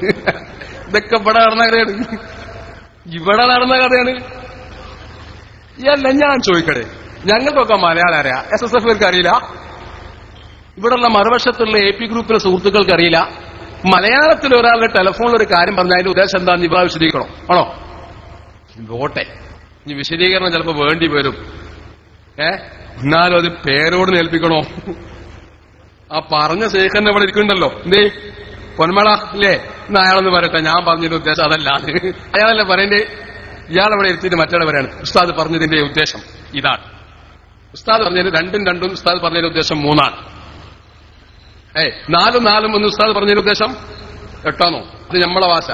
ഇതൊക്കെ ഇവിടെ നടന്ന കഥയാണ്. അല്ല, ഞാൻ ചോദിക്കട്ടെ, ഞങ്ങൾക്കൊക്കെ മലയാളം അറിയാം, SSFർക്ക് അറിയില്ല? ഇവിടെയുള്ള മറുവശത്തുള്ള AP ഗ്രൂപ്പിലെ സുഹൃത്തുക്കൾക്ക് അറിയില്ല? മലയാളത്തിൽ ഒരാളുടെ ടെലിഫോണിൽ ഒരു കാര്യം പറഞ്ഞാൽ അതിന്റെ ഉദ്ദേശം എന്താണെന്ന് ഇവിടെ വിശദീകരിക്കണോ? ആണോ? പോട്ടെ, ഇനി വിശദീകരണം ചിലപ്പോൾ വേണ്ടി വരും. എന്നാലും അത് പേരോട് ഏൽപ്പിക്കണോ? ആ പറഞ്ഞ ശേഖരനെ ഇവിടെ ഇരിക്കുന്നുണ്ടല്ലോ, എന്തേ പൊന്മള അല്ലേ, ഇന്ന് അയാളെന്ന് പറയട്ടെ, ഞാൻ പറഞ്ഞതിന്റെ ഉദ്ദേശം അതല്ല. അയാളല്ലേ പറയണ്ടേ? ഇയാളവിടെ ഇരുത്തിയിട്ട് മറ്റേ പറയാണ് ഉസ്താദ് പറഞ്ഞതിന്റെ ഉദ്ദേശം ഇതാണ്. ഉസ്താദ് പറഞ്ഞതിന് രണ്ടും ഉസ്താദ് പറഞ്ഞതിന്റെ ഉദ്ദേശം 3ആണ്. 4 എന്ന് ഉസ്താദ് പറഞ്ഞതിന്റെ ഉദ്ദേശം 8ആണോ? അത് നമ്മളെ ഭാഷ.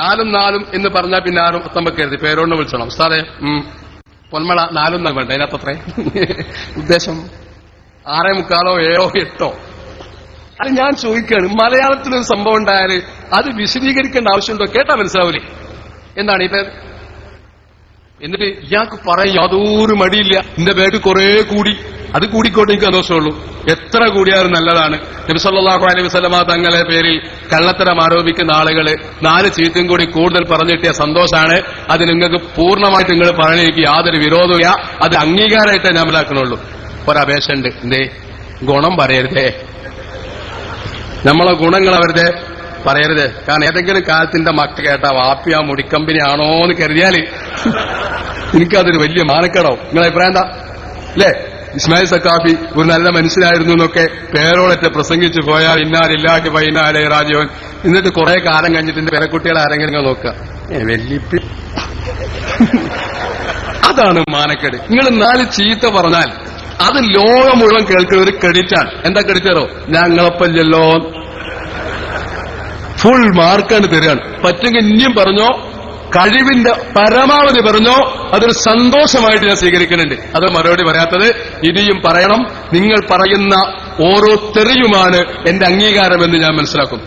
4 എന്ന് പറഞ്ഞാൽ പിന്നെ ആരും അത്തമ്പക്കരുത്, പേരോടിനെ വിളിച്ചണം. ഉസ്താദെ പൊന്മള 4 വേണ്ട, അതിനകത്തത്രേ ഉദ്ദേശം 6:45 7 8. അത് ഞാൻ ചോദിക്കുകയാണ്, മലയാളത്തിലൊരു സംഭവം ഉണ്ടായാൽ അത് വിശദീകരിക്കേണ്ട ആവശ്യമുണ്ടോ? കേട്ടാ മനസ്സിലാവൂലേ? എന്താണ് ഇപ്പൊ എന്നിട്ട് ഇയാൾക്ക് പറയാൻ യാതൊരു മടിയില്ല. എന്റെ ബാഗ് കുറെ കൂടി, അത് കൂടിക്കോട്ടെ, എനിക്ക് സന്തോഷമുള്ളൂ. എത്ര കൂടിയാലും നല്ലതാണ്. നബി സല്ലല്ലാഹു അലൈഹി വസല്ലമ തങ്ങളെ പേരിൽ കള്ളത്തരം ആരോപിക്കുന്ന ആളുകള് 4 ചീത്തും കൂടി കൂടുതൽ പറഞ്ഞിട്ടിയ സന്തോഷമാണ്. അത് നിങ്ങൾക്ക് പൂർണ്ണമായിട്ട് നിങ്ങൾ പറഞ്ഞെനിക്ക് യാതൊരു വിരോധമില്ല. അത് അംഗീകാരമായിട്ടേ ഞാൻ മനസ്സിലാക്കണുള്ളൂ. ഒരപേക്ഷ ഉണ്ട്, എന്തേ? ഗുണം പറയരുതേ, നമ്മളെ ഗുണങ്ങൾ അവരുടെ പറയരുത്. കാരണം ഏതെങ്കിലും കാലത്തിന്റെ മക്ക കേട്ടാ വാപ്പിയ മുടിക്കമ്പനി ആണോ എന്ന് കരുതിയാല് എനിക്കതൊരു വലിയ മാനക്കേടാവും. നിങ്ങളെ അഭിപ്രായം എന്താ? അല്ലേ? ഇസ്മായിൽ സക്കാഫി ഒരു നല്ല മനുഷ്യനായിരുന്നു എന്നൊക്കെ പേരോടൊറ്റ പ്രസംഗിച്ചു പോയാൽ ഇന്നാലില്ലാഹി വ ഇന്നാ ഇലൈഹി റാജിഊൻ. എന്നിട്ട് കുറെ കാലം കഴിഞ്ഞിട്ട് പേരക്കുട്ടികളെ ആരെങ്കിലും നോക്കുക, വെല്ലിപ്പി. അതാണ് മാനക്കേട്. നിങ്ങൾ 4 ചീത്ത പറഞ്ഞാൽ അത് ലോകം മുഴുവൻ കേൾക്കുന്ന ഒരു ക്രെഡിറ്റാണ്. എന്താ ക്രെഡിറ്ററോ? ഞങ്ങളപ്പല്ലോ ഫുൾ മാർക്കാണ് തരികയാണ്. പറ്റുമെങ്കിൽ ഇനിയും പറഞ്ഞോ, കഴിവിന്റെ പരമാവധി പറഞ്ഞോ, അതൊരു സന്തോഷമായിട്ട് ഞാൻ സ്വീകരിക്കുന്നുണ്ട്. അത് മറുപടി പറയാത്തത് ഇനിയും പറയണം. നിങ്ങൾ പറയുന്ന ഓരോ തെറിയുമാണ് എന്റെ അംഗീകാരമെന്ന് ഞാൻ മനസ്സിലാക്കും.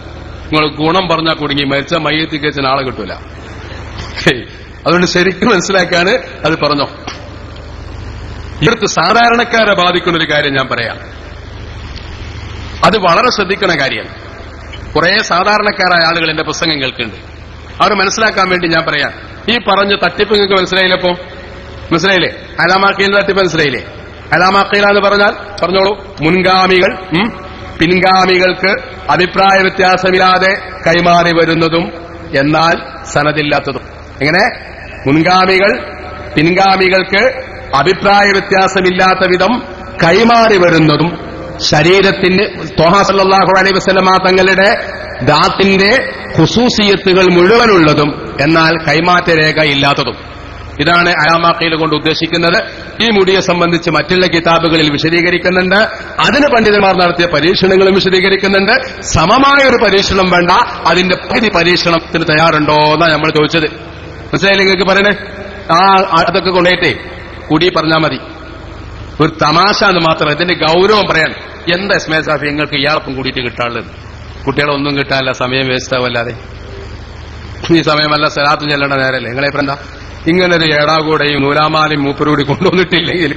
നിങ്ങൾ ഗുണം പറഞ്ഞാൽ കുടുങ്ങി, മരിച്ച മയ്യത്തി കേസിന് ആളെ കിട്ടൂല. അതുകൊണ്ട് ശരിക്കും മനസ്സിലാക്കാണ് അത് പറഞ്ഞോ. ഇവിടുത്തെ സാധാരണക്കാരെ ബാധിക്കുന്ന ഒരു കാര്യം ഞാൻ പറയാം. അത് വളരെ ശ്രദ്ധിക്കുന്ന കാര്യമാണ്. കുറെ സാധാരണക്കാരായ ആളുകൾ എന്റെ പ്രസംഗം കേൾക്കുന്നുണ്ട്. അവർ മനസ്സിലാക്കാൻ വേണ്ടി ഞാൻ പറയാം. ഈ പറഞ്ഞ തട്ടിപ്പ് നിങ്ങൾക്ക് മനസ്സിലായില്ലപ്പോ? മനസ്സിലായില്ലേ? അലാമാക്കീൽ തട്ടിപ്പ് മനസ്സിലായില്ലേ? അലാമാക്കീല എന്ന് പറഞ്ഞാൽ പറഞ്ഞോളൂ, മുൻഗാമികൾ പിൻഗാമികൾക്ക് അഭിപ്രായ വ്യത്യാസമില്ലാതെ കൈമാറി വരുന്നതും എന്നാൽ സനദില്ലാത്തതും. എങ്ങനെ? മുൻഗാമികൾ പിൻഗാമികൾക്ക് അഭിപ്രായ വ്യത്യാസമില്ലാത്ത വിധം കൈമാറി വരുന്നതും ശരീരത്തിന് ത്വഹ സല്ലല്ലാഹു അലൈഹി വസല്ലമ തങ്ങളുടെ ദാത്തിന്റെ ഖുസൂസിയത്തുകൾ മുഴുവനുള്ളതും എന്നാൽ കൈമാറ്റ രേഖ ഇല്ലാത്തതും. ഇതാണ് അലാമാഖീൽ കൊണ്ട് ഉദ്ദേശിക്കുന്നത്. ഈ മുടിയെ സംബന്ധിച്ച് മറ്റുള്ള കിതാബുകളിൽ വിശദീകരിക്കുന്നുണ്ട്. അതിന് പണ്ഡിതന്മാർ നടത്തിയ പരീക്ഷണങ്ങളും വിശദീകരിക്കുന്നുണ്ട്. സമമായ ഒരു പരീക്ഷണം വേണ്ട, അതിന്റെ പകുതി പരീക്ഷണത്തിന് തയ്യാറുണ്ടോ എന്നാണ് നമ്മൾ ചോദിച്ചത്. മനസ്സിലായില്ലേ നിങ്ങൾക്ക് പറയണേ? അതൊക്കെ കൊണ്ടേറ്റേ കൂടി പറഞ്ഞാൽ മതി. ഒരു തമാശ എന്ന് മാത്രം. ഇതിന്റെ ഗൗരവം പറയാൻ എന്താ ഇസ്മായിൽ സാഫി നിങ്ങൾക്ക് ഇയാളൊപ്പം കൂടിയിട്ട് കിട്ടാനുള്ളത്? കുട്ടികളൊന്നും കിട്ടാനില്ല, സമയം വേസ്റ്റ് ആവല്ലാതെ. ഈ സമയമല്ല സലാത്ത് ചെല്ലേണ്ട നേരല്ലേ? നിങ്ങളെ എന്താ ഇങ്ങനൊരു ഏടാകൂടെയും നൂലാമാലയും മൂപ്പരൂടി കൊണ്ടുവന്നിട്ടില്ലെങ്കിൽ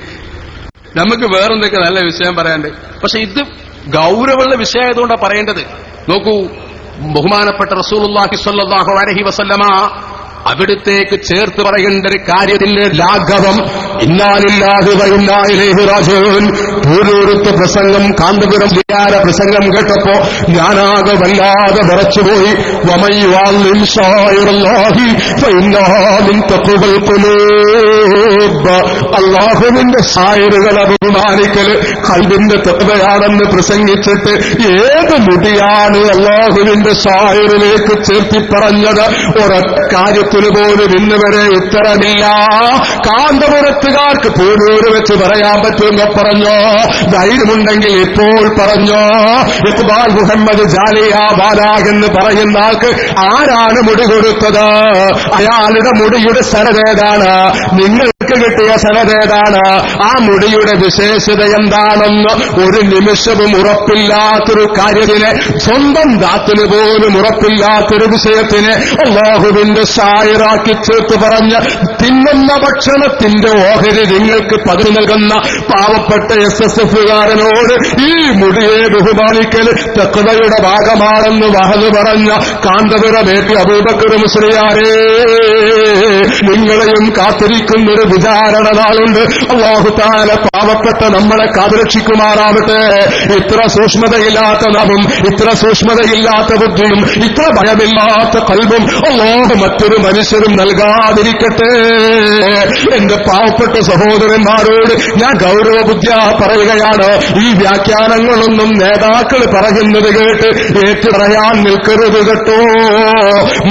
നമുക്ക് വേറെന്തൊക്കെ നല്ല വിഷയം പറയാണ്ട്. പക്ഷെ ഇത് ഗൗരവമുള്ള വിഷയമായതുകൊണ്ടാണ് പറയേണ്ടത്. നോക്കൂ, ബഹുമാനപ്പെട്ട റസൂലുള്ളാഹി സ്വല്ലല്ലാഹു അലൈഹി വസല്ലമ അവിടുത്തേക്ക് ചേർത്ത് പറയേണ്ട ഒരു കാര്യത്തിന്റെ ലാഘവം ഇന്നാ ലില്ലാഹി വ ഇന്നാ ഇലൈഹി റാജിഊൻ. പൂരൂരത്ത് പ്രസംഗം, കാന്തപുരം വിചാര പ്രസംഗം കേട്ടപ്പോ ഞാനാകെ വല്ലാതെ വിറച്ചുപോയി. വമൻ യുഅല്ലിം ശാഇറല്ലാഹി ഫഇന്നഹാ മിൻ തഖ്വൽ ഖുലൂബ്. അല്ലാഹുവിന്റെ ശായിറുകളെ ബഹുമാനിക്കല് ഖൽബിന്റെ തഖ്വയാണെന്ന് പ്രസംഗിച്ചിട്ട് ഏത് മുടിയാണ് അല്ലാഹുവിന്റെ ശായിറിലേക്ക് ചേർത്തി പറഞ്ഞത്? ഒരക്കാര്യത്തിൽ പോലും ഇന്നുവരെ ഉത്തരമില്ല. കാന്തപുരത്തുകാർക്ക് പൂരൂര് വെച്ച് പറയാൻ പറ്റുമെന്ന് പറഞ്ഞോ? ധൈര്യമുണ്ടെങ്കിൽ ഇപ്പോൾ പറഞ്ഞോ? ഇഖ്ബാൽ മുഹമ്മദ് ജാലിയ ബാലാഗ് എന്ന് പറയുന്ന ആൾക്ക് ആരാണ് മുടി കൊടുത്തത്? അയാളുടെ മുടിയുടെ സനദേതാണ്? നിങ്ങൾക്ക് കിട്ടിയ സനദേതാണ്? ആ മുടിയുടെ വിശേഷത എന്താണെന്ന് ഒരു നിമിഷവും ഉറപ്പില്ലാത്തൊരു കാര്യത്തിന്, സ്വന്തം ദാത്തിന് പോലും ഉറപ്പില്ലാത്തൊരു വിഷയത്തിന് അല്ലാഹുവിന്റെ ാക്കി ചേർത്ത് പറഞ്ഞ് തിന്നുന്ന ഭക്ഷണത്തിന്റെ ഓഹരി നിങ്ങൾക്ക് പതിവ് നൽകുന്ന പാവപ്പെട്ട SSF-കാരനോട് ഈ മുടിയെ ബഹുമാനിക്കൽ തഖ്വയുടെ ഭാഗമാണെന്ന് വഹദ് പറഞ്ഞ കാന്തപുരമേറ്റി അബൂബക്കർ മുസ്ലിയാരേ, നിങ്ങളെയും കാത്തിരിക്കുന്നൊരു വിചാരണ നാളുണ്ട്. അല്ലാഹു തആല പാവപ്പെട്ട നമ്മളെ കാത്തുരക്ഷിക്കുമാറാവട്ടെ. ഇത്ര സൂക്ഷ്മതയില്ലാത്ത നാവും, ഇത്ര സൂക്ഷ്മതയില്ലാത്ത ബുദ്ധിയും, ഇത്ര ഭയമില്ലാത്ത ഖൽബും അല്ലാഹു മറ്റൊരു മനുഷ്യരും നൽകാതിരിക്കട്ടെ. എന്റെ പാവപ്പെട്ട സഹോദരന്മാരോട് ഞാൻ ഗൗരവബുദ്ധ്യാ പറയുകയാണ്. ഈ വ്യാഖ്യാനങ്ങളൊന്നും നേതാക്കൾ പറയുന്നത് കേട്ട് ഏറ്റു പറയാൻ നിൽക്കരുത് കേട്ടോ.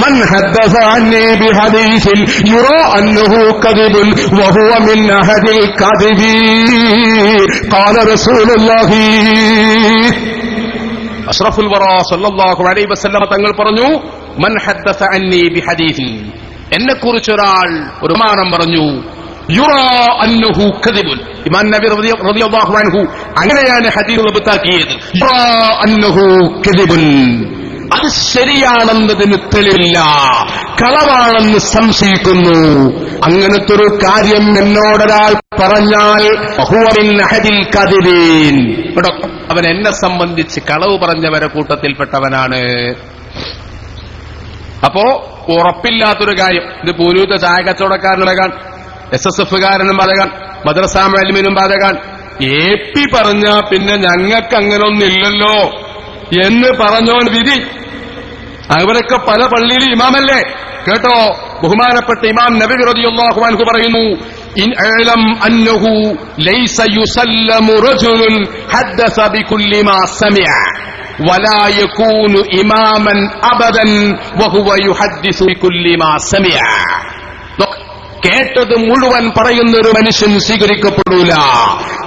മൻ ഹദ്ദസ അന്നീ ബിഹദീസിൻ യുറാ അന്നഹു കദിബുൻ വഹുവ മിൻ അഹദിൽ കദിബീൻ ഖാല റസൂലുള്ളാഹി. അഷ്റഫുൽ വറാ സല്ലല്ലാഹു അലൈഹി വസല്ലം തങ്ങൾ പറഞ്ഞു, മൻ ഹദ്ദസ അന്നീ ബിഹദീസിൻ, എന്നെക്കുറിച്ച് ഒരാൾ ഒരു പ്രമാണം പറഞ്ഞു, യുറാ അന്നഹു കദിബുൻ. ഇമാം നബി റളിയല്ലാഹു അൻഹു അങ്ങനെയാണ് ഹദീസ് റബ്താക്കിയത്. യുറാ അന്നഹു കദിബുൻ, അത് അത് ശരിയാണെന്നതിന് തെളിവില്ല, കളവാണെന്ന് സംശയിക്കുന്നു. അങ്ങനത്തെ ഒരു കാര്യം എന്നോടൊരാൾ പറഞ്ഞാൽ അവൻ എന്നെ സംബന്ധിച്ച് കളവ് പറഞ്ഞവരെ കൂട്ടത്തിൽപ്പെട്ടവനാണ്. അപ്പോ ഉറപ്പില്ലാത്തൊരു കാര്യം, ഇത് പൂരൂത്തെ ചായ കച്ചവടക്കാരനും ബാധകാൻ, SSF-കാരനും ബാധകാൻ, മദ്രസാ മുഅല്ലിമിനും ബാധകാൻ. AP പറഞ്ഞ പിന്നെ ഞങ്ങൾക്ക് അങ്ങനൊന്നില്ലല്ലോ എന്ന് പറഞ്ഞോൻ വിധി. അവരൊക്കെ പല പള്ളിയിലും ഇമാമല്ലേ. കേട്ടോ, ബഹുമാനപ്പെട്ട ഇമാം നബവി റളിയല്ലാഹു അൻഹു പറയുന്നു, ഇൻ അഅലം അന്നഹു ലൈസ യുസല്ലമു റജുലുൻ ഹദ്ദസ ബികുല്ലി മാ സമിഅ വലാ യകൂനു ഇമാമൻ അബദൻ വഹുവ യുഹദ്ദിസു ബികുല്ലി മാ സമിഅ. കേട്ടത് മുഴുവൻ പറയുന്ന ഒരു മനുഷ്യൻ സ്വീകരിക്കപ്പെടൂല.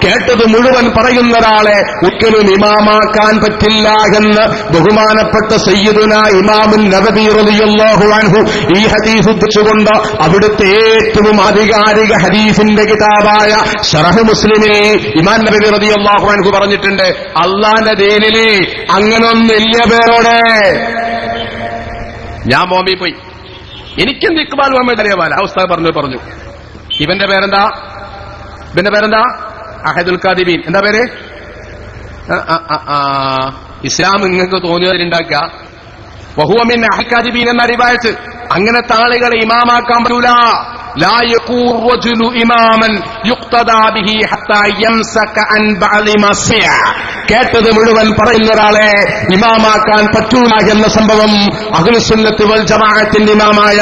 കേട്ടത് മുഴുവൻ പറയുന്ന ഒരാളെ ഒരിക്കലും ഇമാമാക്കാൻ പറ്റില്ല എന്ന് ബഹുമാനപ്പെട്ട സയ്യിദുനാ ഇമാമുൻ നബവി റളിയല്ലാഹു അൻഹു ഈ ഹദീസ് ഉദ്ധരിച്ചുകൊണ്ട് അവിടുത്തെ ഏറ്റവും ആധികാരിക ഹദീസിന്റെ കിതാബായ ശറഹ് മുസ്ലിമിൽ ഇമാം നബവി റളിയല്ലാഹു അൻഹു പറഞ്ഞിട്ടുണ്ട്, അള്ളാന്റെ ദീനില് അങ്ങനൊന്നില്ല പേരോടെ. ഞാൻ ബോംബെ പോയി, എനിക്കെന്ത് ഇക്ബാൽ മുഹമ്മദ് അറിയാമല്ല. ആ ഉസ്താദ് പറഞ്ഞു ഇവന്റെ പേരെന്താ അഹദുൽ കാദിബീൻ. എന്താ പേര്? ഇസ്ലാം നിങ്ങൾക്ക് തോന്നിയവരുണ്ടാക്കുക. വഹുവ മിൻ അഹ്ൽ കാദിബീൻ എന്ന റിവായത്ത്. അങ്ങനത്തെ ആളുകളെ ഇമാമാക്കാൻ പറ്റൂല. ലാ യകൂർ റജുലു ഇമാമൻ യുഖ്തദാ ബിഹി ഹത്താ യംസക അൻ ബഅദി മസ്യ. കേട്ടത് മുഴുവൻ പറയുന്ന ഒരാളെ ഇമാമാക്കാൻ പറ്റൂല എന്ന സംഭവം അഹ്ലുസുന്നത്ത് വൽ ജമാഅത്തിന്റെ ഇമാമായ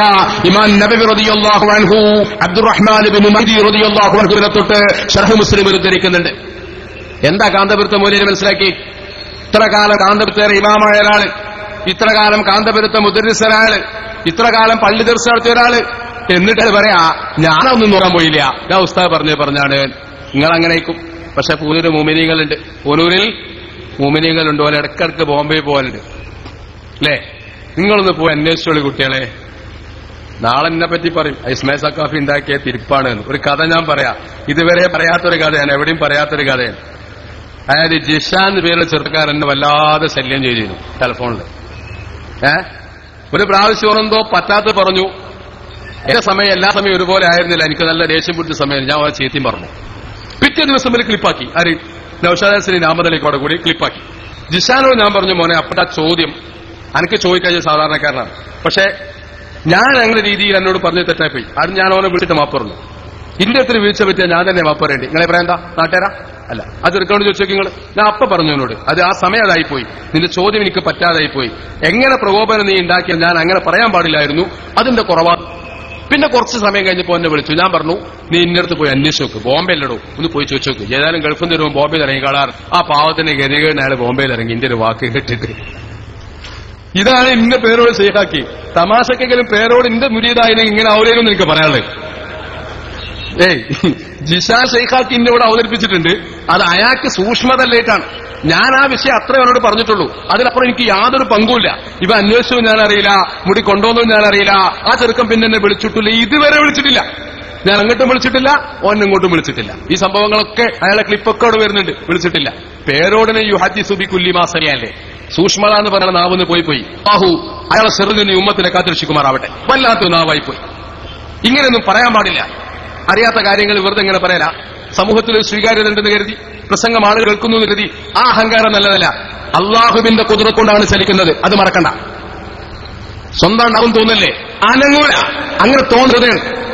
ഇമാം നബവി റളിയല്ലാഹു അൻഹു അബ്ദുറഹ്മാൻ ഇബ്നു മഹ്ദി റളിയല്ലാഹു അൻഹുവിനെ തൊട്ട് ശർഹ് മുസ്ലിമിൽ ഉദ്ധരിക്കുന്നുണ്ട്. എന്താ കാന്തപുരത്തെ മൂല്യം മനസ്സിലാക്കി? ഇത്ര കാലം കാന്തപുരത്തെ ഇമാമായ ഒരാള്, ഇത്ര കാലം കാന്തപുരത്തെ മുദർരിസരാള്, ഇത്ര കാലം പള്ളി ദർസ് നടത്തിയ ഒരാള്, എന്നിട്ട് പറയാ ഞാനൊന്നും നോക്കാൻ പോയില്ല, ഞാൻ ഉസ്താദ് പറഞ്ഞാണ്. നിങ്ങൾ അങ്ങനെയൊക്കും. പക്ഷെ പൂനൂര് മുഅ്മിനീങ്ങളുണ്ട്, പൂനൂരിൽ മുഅ്മിനീങ്ങളുണ്ട്. ഓലെ ഇടക്കിടക്ക് ബോംബെ പോകാനുണ്ട് അല്ലേ? നിങ്ങളൊന്ന് പോയി അന്വേഷിച്ചോളി കുട്ടികളെ. നാളെ എന്നെ പറ്റി പറയും ഇസ്മായിൽ സഖാഫി ഉണ്ടാക്കിയ തിരിപ്പാണ്. ഒരു കഥ ഞാൻ പറയാം, ഇതുവരെ പറയാത്തൊരു കഥയാണ്, എവിടെയും പറയാത്തൊരു കഥയാണ്. അതായത് ജിഷാൻ പേരുള്ള ചെറുപ്പക്കാരൻ എന്നെ വല്ലാതെ ശല്യം ചെയ്തിരുന്നു ടെലിഫോണിൽ. ഒരു പ്രാവശ്യം എന്തോ പറ്റാത്ത പറഞ്ഞു. എന്റെ സമയം എല്ലാ സമയം ഒരുപോലെ ആയിരുന്നില്ല, എനിക്ക് നല്ല ദേഷ്യം പിടിച്ച സമയം. ഞാൻ ആ ചീത്തയും പറഞ്ഞു. പിറ്റേ ദിവസം വരെ ക്ലിപ്പാക്കി. ആര്? നൗഷാദ് ഹസനി അഹമ്മദ് അലിക്കോടെ കൂടി ക്ലിപ്പാക്കി. ജിഷാനോട് ഞാൻ പറഞ്ഞു, മോനെ അപ്പട്ട ചോദ്യം എനിക്ക് ചോദിക്കാൻ സാധാരണക്കാരനാണ്, പക്ഷെ ഞാൻ അങ്ങനെ രീതിയിൽ എന്നോട് പറഞ്ഞു തെറ്റായിപ്പോയി. അത് ഞാൻ അവനെ വിളിച്ചിട്ട് മാപ്പ് പറഞ്ഞു. ഇന്ത്യത്തിൽ വീഴ്ച പറ്റിയാൽ ഞാൻ തന്നെ മാപ്പ് പറയേണ്ടി. നിങ്ങളെ പറയാൻ എന്താ നാട്ടുകാരാ? അല്ല, അത് എടുക്കാണ്ട് ചോദിച്ചു നിങ്ങൾ. ഞാൻ അപ്പ പറഞ്ഞു എന്നോട്, അത് ആ സമയം അതായിപ്പോയി, നിന്റെ ചോദ്യം എനിക്ക് പറ്റാതായിപ്പോയി. എങ്ങനെ പ്രകോപനം നീ ഉണ്ടാക്കിയാൽ ഞാൻ അങ്ങനെ പറയാൻ പാടില്ലായിരുന്നു, അതിന്റെ കുറവാ. പിന്നെ കുറച്ച് സമയം കഴിഞ്ഞപ്പോ എന്നെ വിളിച്ചു. ഞാൻ പറഞ്ഞു, നീ ഇന്നടുത്ത് പോയി അന്വേഷിച്ച് നോക്ക്, ബോംബെയിലിടൂ, ഒന്ന് പോയി ചോദിച്ചു നോക്ക്. ഏതായാലും ഗൾഫിൽ നിന്ന് വരുമ്പോൾ ബോംബെയിൽ ഇറങ്ങി കാണാറ്. ആ പാവത്തിന്റെ ഗതികേടിന് അയാൾ ബോംബെയിൽ ഇറങ്ങി ഇന്റെ ഒരു വാക്ക് കേട്ടിട്ട്. ഇതാണ് ഇന്ന പേരോട് ശൈഖാക്കി. തമാശക്കെങ്കിലും പേരോട് ഇന്റെ മുരീദായാലും ഇങ്ങനെ അവരേലും എനിക്ക് പറയാനുള്ളത്. ജിഷാൻ ശൈഖാക്കി ഇന്നെ ഇവിടെ അവതരിപ്പിച്ചിട്ടുണ്ട്. അത് അയാൾക്ക് സൂക്ഷ്മതല്ലേറ്റാണ്. ഞാൻ ആ വിഷയം അത്രേ അവനോട് പറഞ്ഞിട്ടുള്ളൂ. അതിലപ്പുറം എനിക്ക് യാതൊരു പങ്കുമില്ല. ഇവ അന്വേഷിച്ചതും ഞാൻ അറിയില്ല, മുടി കൊണ്ടുവന്നതും ഞാൻ അറിയില്ല. ആ ചെറുക്കം പിന്നെ എന്നെ വിളിച്ചിട്ടില്ല, ഇതുവരെ വിളിച്ചിട്ടില്ല. ഞാൻ അങ്ങോട്ടും വിളിച്ചിട്ടില്ല, ഓൻ ഇങ്ങോട്ടും വിളിച്ചിട്ടില്ല. ഈ സംഭവങ്ങളൊക്കെ അയാളെ ക്ലിപ്പൊക്കെ അവിടെ വരുന്നുണ്ട്, വിളിച്ചിട്ടില്ല. പേരോടിനെ യുഹദ്ദിസു ബികുല്ലി മാ സമിഅല്ലേ. സൂക്ഷ്മത എന്ന് പറയുന്ന നാവിന്ന് പോയി ബാഹു അയാളെ ചെറുതിന് ഉമ്മത്തിനെ കാത്തിരക്ഷിക്കുമാറാവട്ടെ. വല്ലാത്ത നാവായി പോയി. ഇങ്ങനെയൊന്നും പറയാൻ പാടില്ല. അറിയാത്ത കാര്യങ്ങൾ വെറുതെ എങ്ങനെ പറയാ? സമൂഹത്തിൽ സ്വീകാര്യത ഉണ്ടെന്ന് കരുതി, പ്രസംഗം ആളുകൾ കേൾക്കുന്നു എന്ന് കരുതി ആ അഹങ്കാരം നല്ലതല്ല. അള്ളാഹുവിന്റെ കുദ്റത്ത് കൊണ്ടാണ് ചലിക്കുന്നത്, അത് മറക്കണ്ട. സ്വന്തം ഉണ്ടാവും തോന്നല്ലേ? അനങ്ങൂല. അങ്ങനെ തോന്നുന്നത്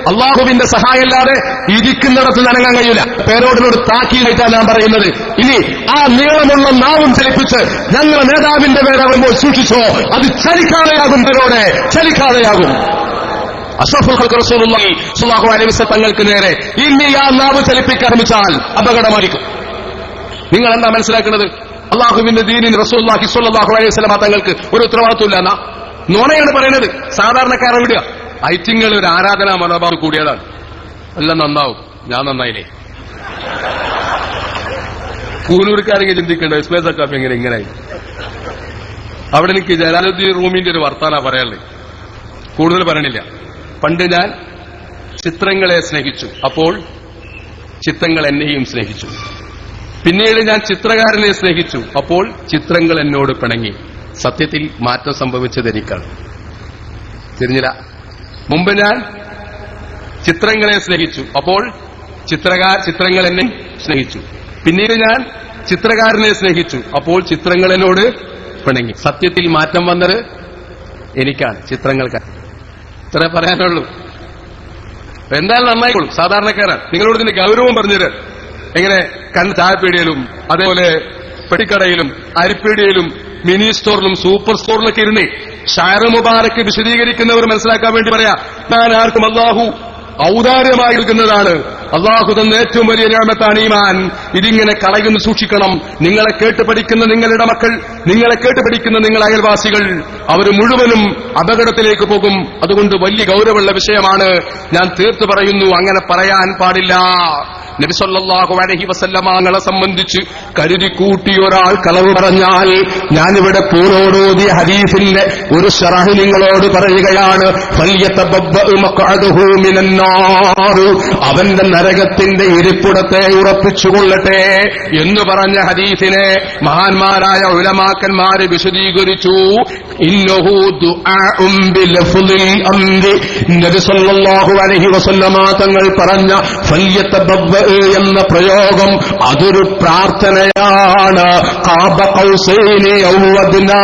അള്ളാഹുവിന്റെ സഹായമില്ലാതെ ഇരിക്കുന്നിടത്ത് അനങ്ങാൻ കഴിയില്ല. പേരോടിനോട് താക്കീതായിട്ടാണ് ഞാൻ പറയുന്നത്. ഇനി ആ നീളമുള്ള നാവും ചലിപ്പിച്ച് ഞങ്ങളുടെ നേതാവിന്റെ പേര് വരുമ്പോൾ സൂക്ഷിച്ചോ, അത് ചലിക്കാതെയാകും. പേരോടെ ചലിക്കാതെയാകും. അഷ്റഫുൽ ഖൽഖ് റസൂലുള്ളാഹി സ്വല്ലല്ലാഹു അലൈഹി വസല്ലം തങ്ങൾക്ക് നേരെ ഇനി ആ നാവ് ചലിപ്പിക്കാൻ ശ്രമിച്ചാൽ അപകടമായിരിക്കും. നിങ്ങൾ എന്താ മനസ്സിലാക്കുന്നത്? അള്ളാഹുവിന്റെ ദീനിന് റസൂലുള്ളാഹി സ്വല്ലല്ലാഹു അലൈഹി വസല്ലം തങ്ങൾക്ക് ഒരു ഉത്തരവാദിത്വമില്ല എന്നാ നുണയാണ് പറയുന്നത്. സാധാരണക്കാരെ വിടുക. ഐറ്റിങ്ങൾ ഒരു ആരാധനാ മനോഭാവം കൂടിയതാണ്. എല്ലാം നന്നാവും, ഞാൻ നന്നായില്ലേ? കൂനൂർക്കാരെങ്കിൽ ചിന്തിക്കേണ്ട ഇസ്മായിൽ സഖാഫി ഇങ്ങനെയായി. അവിടെ എനിക്ക് ജലാലുദ്ദീൻ റൂമിന്റെ ഒരു വർത്താന പറയാനുള്ളത്, കൂടുതൽ പറയണില്ല. പണ്ട് ഞാൻ ചിത്രങ്ങളെ സ്നേഹിച്ചു, അപ്പോൾ ചിത്രങ്ങൾ എന്നെയും സ്നേഹിച്ചു. പിന്നീട് ഞാൻ ചിത്രകാരനെ സ്നേഹിച്ചു, അപ്പോൾ ചിത്രങ്ങൾ എന്നോട് പിണങ്ങി. സത്യത്തിൽ മാറ്റം സംഭവിച്ചത് എനിക്കാണ്. തിരിഞ്ഞില്ല. മുമ്പ് ഞാൻ ചിത്രങ്ങളെ സ്നേഹിച്ചു, അപ്പോൾ ചിത്രങ്ങൾ എന്നെ സ്നേഹിച്ചു. പിന്നീട് ഞാൻ ചിത്രകാരനെ സ്നേഹിച്ചു, അപ്പോൾ ചിത്രങ്ങൾ എന്നോട് പിണങ്ങി. സത്യത്തിൽ മാറ്റം വന്നത് എനിക്കാണ്, ചിത്രങ്ങൾക്ക്. ഇത്രേ പറയാനുള്ളൂ. എന്തായാലും നന്നായിക്കോളും, സാധാരണക്കാരാണ്. നിങ്ങളോട് ഇതിന്റെ ഗൗരവം പറഞ്ഞുതരാൻ. എങ്ങനെ ചായപ്പീടിയയിലും അതേപോലെ പെട്ടിക്കടയിലും അരിപ്പീടിയയിലും മിനി സ്റ്റോറിലും സൂപ്പർ സ്റ്റോറിലൊക്കെ ഇരുന്നേ ഷായർ മുബാറക്ക് വിശദീകരിക്കുന്നവർ മനസ്സിലാക്കാൻ വേണ്ടി പറയാ, ഞാൻ ആർക്കും അല്ലാഹു ഔദാര്യമായി എടുക്കുന്നതാണ്, അള്ളാഹു തന്ന ഏറ്റവും വലിയ നിഅമത്താണ് ഈമാൻ. ഇതിങ്ങനെ കളയുന്നു, സൂക്ഷിക്കണം. നിങ്ങളെ കേട്ട് പഠിക്കുന്ന നിങ്ങളുടെ മക്കൾ, നിങ്ങളെ കേട്ട് പഠിക്കുന്ന നിങ്ങൾ അയൽവാസികൾ, അവർ മുഴുവനും അപകടത്തിലേക്ക് പോകും. അതുകൊണ്ട് വലിയ ഗൗരവമുള്ള വിഷയമാണ്. ഞാൻ തീർത്തു പറയുന്നു, അങ്ങനെ പറയാൻ പാടില്ല. നബി സല്ലല്ലാഹു അലൈഹി വസല്ലമയെ സംബന്ധിച്ച് കരുതി കൂട്ടി ഒരാൾ കളവ് പറഞ്ഞാൽ, ഞാനിവിടെ പൂർവോടിയ ഹദീസിന്റെ ഒരു ശറഹ് നിങ്ങളോട് പറയുകയാണ്. ഫൽയതബബ്ബഉ മഖഅദഹു മിനന്നാർ, അവന്റെ നരകത്തിന്റെ ഇരിപ്പിടത്തെ ഉറപ്പിച്ചുകൊള്ളട്ടെ എന്ന് പറഞ്ഞ ഹദീസിനെ മഹാന്മാരായ ഉലമാക്കന്മാര് വിശദീകരിച്ചു. ഇന്നഹു ദുആഉം ബിലഫ്ളിൽ അംരി, നബി സല്ലല്ലാഹു അലൈഹി വസല്ലമ തങ്ങൾ പറഞ്ഞ ഫൽയതബബ്ബ എന്ന പ്രയോഗം അതൊരു പ്രാർത്ഥനയാണ്. ഖാബ ഖൗസൈനി ഔ അദ്നാ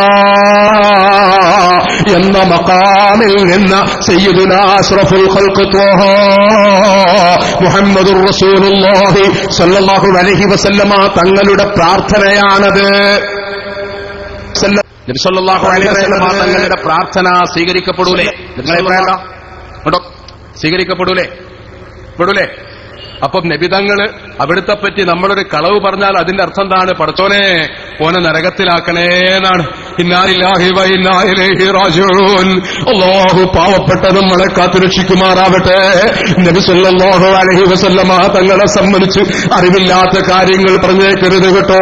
എന്ന മഖാമിൽ നിന്ന് സയ്യിദുനാ അഷ്റഫുൽ ഖൽഖ് ത്വഹ മുഹമ്മദുർ റസൂലുള്ളാഹി സ്വല്ലല്ലാഹു അലൈഹി വസല്ലമ തങ്ങളുടെ പ്രാർത്ഥനയാണത്. നബി സല്ലല്ലാഹു അലൈഹി വസല്ലമ തങ്ങളുടെ പ്രാർത്ഥന സ്വീകരിക്കപ്പെടൂലേ? നിങ്ങളെ പറയണ്ട കേട്ടോ, സ്വീകരിക്കപ്പെടൂലേ? പെടൂലേ? അപ്പം നബിതങ്ങള് അവിടുത്തെ പറ്റി നമ്മളൊരു കളവ് പറഞ്ഞാൽ അതിന്റെ അർത്ഥം എന്താണ്? പടച്ചോനെ ഓനെ നരകത്തിലാക്കണേന്നാണ്. ഇന്നാ ലില്ലാഹി വ ഇന്നാ ഇലൈഹി റാജിഊൻ. അല്ലാഹു പാവപ്പെട്ട നമ്മളെ കാത്തുരക്ഷിക്കുമാറാവട്ടെ. നബി സല്ലല്ലാഹു അലൈഹി വസല്ലമ തങ്ങളെ സംബന്ധിച്ച് അറിവില്ലാത്ത കാര്യങ്ങൾ പറഞ്ഞേക്കരുത് കേട്ടോ.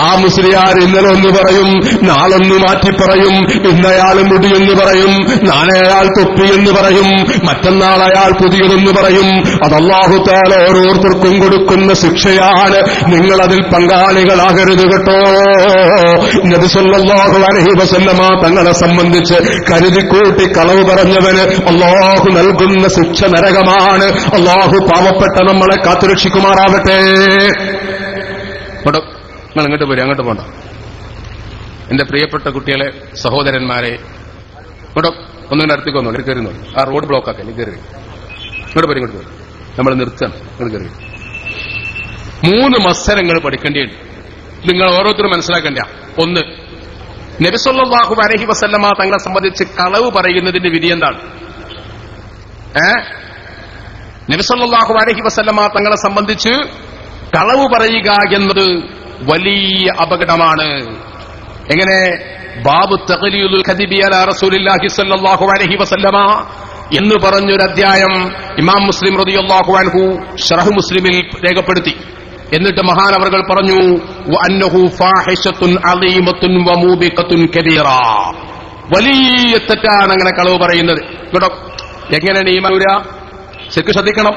ആ മുസ്ലിയാർ ഇന്നലെ ഒന്ന് പറയും, നാളൊന്ന് മാറ്റി പറയും. ഇന്നയാൾ മുടിയെന്ന് പറയും, നാളെ അയാൾ തൊപ്പി എന്ന് പറയും, മറ്റന്നാൾ അയാൾ പുതിയതെന്ന് പറയും. അത് അല്ലാഹു തആല ഓരോരുത്തർക്കും കൊടുക്കുന്ന ശിക്ഷയാണ്. നിങ്ങളതിൽ പങ്കാളികളാകരുത് കേട്ടോ. നബി സല്ലല്ലാഹു അലൈഹി വസല്ലമ തങ്ങളെ സംബന്ധിച്ച് കരുതിക്കൂട്ടി കളവ് പറഞ്ഞവന് അല്ലാഹു നൽകുന്ന ശിക്ഷ നരകമാണ്. അല്ലാഹു പാവപ്പെട്ട നമ്മളെ കാത്തുരക്ഷിക്കുമാറാവട്ടെ. നിങ്ങൾ ഇങ്ങോട്ട് പോരും, അങ്ങോട്ട് പോണ്ട. എന്റെ പ്രിയപ്പെട്ട കുട്ടികളെ, സഹോദരന്മാരെ, ഇങ്ങോട്ടോ ഒന്നിന്റെ അടുത്തേക്ക് വന്നു. ഇങ്ങോട്ട് കയറുന്നു. ആ റോഡ് ബ്ലോക്ക് ആക്കാൻ കയറി. ഇങ്ങോട്ട് പോരും, ഇങ്ങോട്ട് പോരും. നമ്മൾ നിർത്തണം. ഇങ്ങോട്ട് കയറി. 3 മത്സരങ്ങൾ പഠിക്കേണ്ടിയുണ്ട്. നിങ്ങൾ ഓരോരുത്തരും മനസ്സിലാക്കേണ്ട. 1, നബി സല്ലല്ലാഹു അലൈഹി വസല്ലമ തങ്ങളെ സംബന്ധിച്ച് കളവ് പറയുന്നതിന്റെ വിധി എന്താണ്? നബി സല്ലല്ലാഹു അലൈഹി വസല്ലമ തങ്ങളെ സംബന്ധിച്ച് കളവ് പറയുക എന്നത് വലിയ അപകടമാണ്. എങ്ങനെ? ബാബു തഖ്ലീലുൽ കദിബി അലാ റസൂലില്ലാഹി സ്വല്ലല്ലാഹു അലൈഹി വസല്ലമ എന്ന് പറഞ്ഞൊരു അധ്യായം ഇമാം മുസ്ലിം റളിയല്ലാഹു അൻഹു ശറഹ് മുസ്ലിമിൽ രേഖപ്പെടുത്തി. എന്നിട്ട് മഹാനവറുകൾ പറഞ്ഞു, വഅന്നഹു ഫാഹിശത്തുൻ അളീമത്തുൻ വമൂബിഖത്തുൻ കബീറ, വലിയ തെറ്റാണ് അങ്ങനെ കളവ് പറയുന്നത്. കേട്ടോ, എങ്ങനെയാണ് ഈമാനൂര? ശരിക്കും ശ്രദ്ധിക്കണം.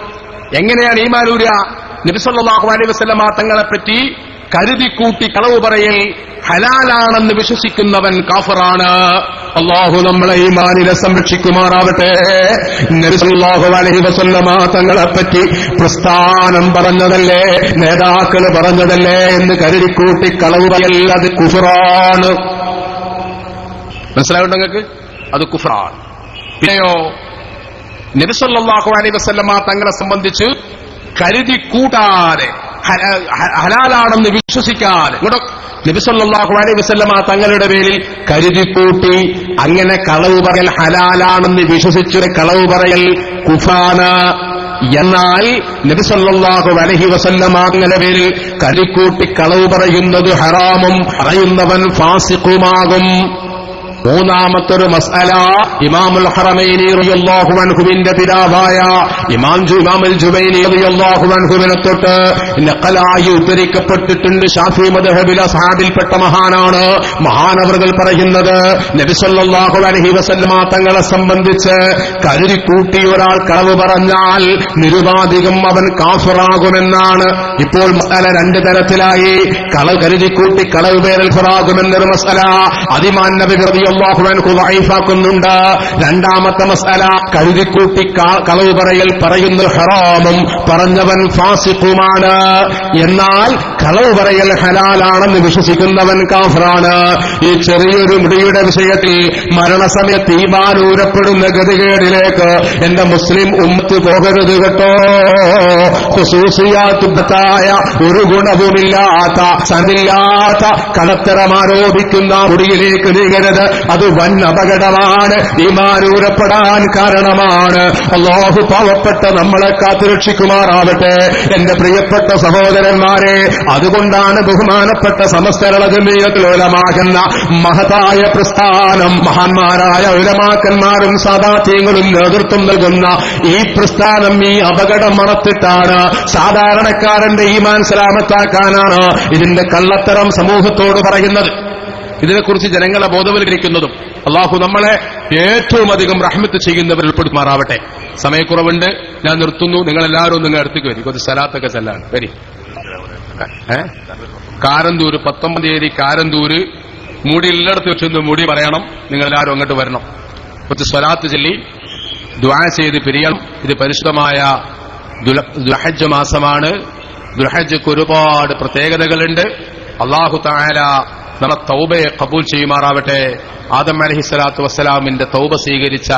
എങ്ങനെയാണ് ഈമാനൂര? നബി സല്ലല്ലാഹു അലൈഹി വസല്ലമ തങ്ങളെപ്പറ്റി കരുതിക്കൂട്ടി കളവ് പറയൽ ഹലാലാണെന്ന് വിശ്വസിക്കുന്നവൻ കാഫിറാണ്. അല്ലാഹു നമ്മളെ ഈമാനിനെ സംരക്ഷിക്കുമാറാവട്ടെ. നബി സല്ലല്ലാഹു അലൈഹി വസല്ലമ തങ്ങളെപ്പറ്റി പ്രസ്ഥാനം പറഞ്ഞതല്ലേ, നേതാക്കൾ പറഞ്ഞതല്ലേ എന്ന് കരുതിക്കൂട്ടി കളവ് പറയൽ അത് കുഫ്റാണ്. മനസ്സിലാവുണ്ടോ നിങ്ങൾക്ക്? അത് കുഫ്റാണ്. പിന്നെയോ നബി സല്ലല്ലാഹു അലൈഹി വസല്ലമ തങ്ങളെ സംബന്ധിച്ച് കരുതിക്കൂട്ടാതെ ഹലാലാണെന്ന് വിശ്വസിക്കാതെ നബി സല്ലല്ലാഹു അലൈഹി വസല്ലമ തങ്ങളുടെ പേരിൽ കരുതിക്കൂട്ടി അങ്ങനെ കളവ് പറയൽ ഹലാലാണെന്ന് വിശ്വസിച്ചൊരു കളവ് പറയൽ കുഫാണ്. എന്നാൽ നബി സല്ലല്ലാഹു അലൈഹി വസല്ലമ തങ്ങളുടെ പേരിൽ കരുതിക്കൂട്ടി കളവ് പറയുന്നത് ഹറാമും, പറയുന്നവൻ ഫാസിഖുമാകും. മൂന്നാമത്തൊരു മസ്അല ഇമാമുൽ ഹറമൈനി റളിയല്ലാഹു അൻഹുവിന്റെ പിതാവായ ഇമാമുൽ ജുബൈനി റളിയല്ലാഹു അൻഹുവിനെ തൊട്ട് നഖലായി ഉദ്ധരിക്കപ്പെട്ടിട്ടുണ്ട്. ശാഫിഈ മദ്ഹബിലെ അസ്ഹാബിൽപ്പെട്ട മഹാനാണ്. മഹാനവറുകൾ പറയുന്നത് നബി സല്ലല്ലാഹു അലൈഹി വസല്ലമ തങ്ങളെ സംബന്ധിച്ച് കരുതിക്കൂട്ടി ഒരാൾ കളവ് പറഞ്ഞാൽ നിരുപാധികം അവൻ കാഫിറാകുമെന്നാണ്. ഇപ്പോൾ മസ്അല രണ്ട് തരത്തിലായി. കരുതിക്കൂട്ടി കളവ് പേരിൽ ഫറാകുമെന്നൊരു മസ്അല അതിമാൻ നബി റളിയല്ലാഹു അൻഹു ദഈഫാക്കുന്നുണ്ട്. രണ്ടാമത്തെ മസ്അല കരുതിക്കൂട്ടി കളവ് പറയൽ പറയുന്ന ഹറാമും പറഞ്ഞവൻ ഫാസിഖുമാണ്. എന്നാൽ കളവ് പറയൽ ഹലാലാണെന്ന് വിശ്വസിക്കുന്നവൻ കാഫിറാണ്. ഈ ചെറിയൊരു മുടിയുടെ വിഷയത്തിൽ മരണസമയത്ത് ഈമാനൂരപ്പെടുന്ന ഗതികേടിലേക്ക് എന്റെ മുസ്ലിം ഉമ്മത്ത് പോകരുത് കേട്ടോ. ഖുസൂസിയാത്തുബത്തായ ഒരു ഗുണവുമില്ലാത്ത സനില്ലാത്ത കടത്തരം ആരോപിക്കുന്ന മുടിയിലേക്ക് നീങ്ങരുത്. അത് വൻ അപകടമാണ്, ഈമാനൂരപ്പെടാൻ കാരണമാണ്. അല്ലാഹു പാവപ്പെട്ട നമ്മളെ കാത്തുരക്ഷിക്കുമാറാവട്ടെ. എന്റെ പ്രിയപ്പെട്ട സഹോദരന്മാരെ, അതുകൊണ്ടാണ് ബഹുമാനപ്പെട്ട സമസ്തരണ ജമിയത്തുൽ ഉലമാകുന്ന മഹതായ പ്രസ്ഥാനം, മഹാന്മാരായ ഉലമാക്കന്മാരും സാദാത്യങ്ങളും നേതൃത്വം നൽകുന്ന ഈ പ്രസ്ഥാനം ഈ അപകടം മറത്തിട്ടാണ്, സാധാരണക്കാരന്റെ ഈമാൻ സലാമത്താക്കാനാണ് ഇതിന്റെ കള്ളത്തരം സമൂഹത്തോട് പറയുന്നത്. ഇതിനെക്കുറിച്ച് ജനങ്ങളെ ബോധവൽക്കരിക്കുന്നതും. അള്ളാഹു നമ്മളെ ഏറ്റവും അധികം റഹ്മത്ത് ചെയ്യുന്നവരിൽ ഉൾപ്പെടുമാറാവട്ടെ. സമയക്കുറവുണ്ട്, ഞാൻ നിർത്തുന്നു. നിങ്ങളെല്ലാവരും നിങ്ങൾ അടുത്തേക്ക് വരും. കുറച്ച് സലാത്തൊക്കെ ചെല്ലാണ്. വരി. കാരന്തൂര് 19 തീയതി കാരന്തൂര് മുടി എല്ലായിടത്ത് വെച്ചൊന്ന് മുടി പറയണം. നിങ്ങളെല്ലാവരും അങ്ങോട്ട് വരണം. കുറച്ച് സ്വലാത്ത് ചൊല്ലി ദുആ ചെയ്ത് പിരിയണം. ഇത് പരിശുദ്ധമായ ദുൽഹജ്ജ് മാസമാണ്. ദുൽഹജ്ജക്ക് ഒരുപാട് പ്രത്യേകതകളുണ്ട്. അല്ലാഹു തആല നമ്മുടെ തൗബയെ കബൂൽ ചെയ്യുമാറാവട്ടെ. ആദം അലൈഹിസ്സലാത്തു വസ്സലാമിന്റെ തൗബ സ്വീകരിച്ച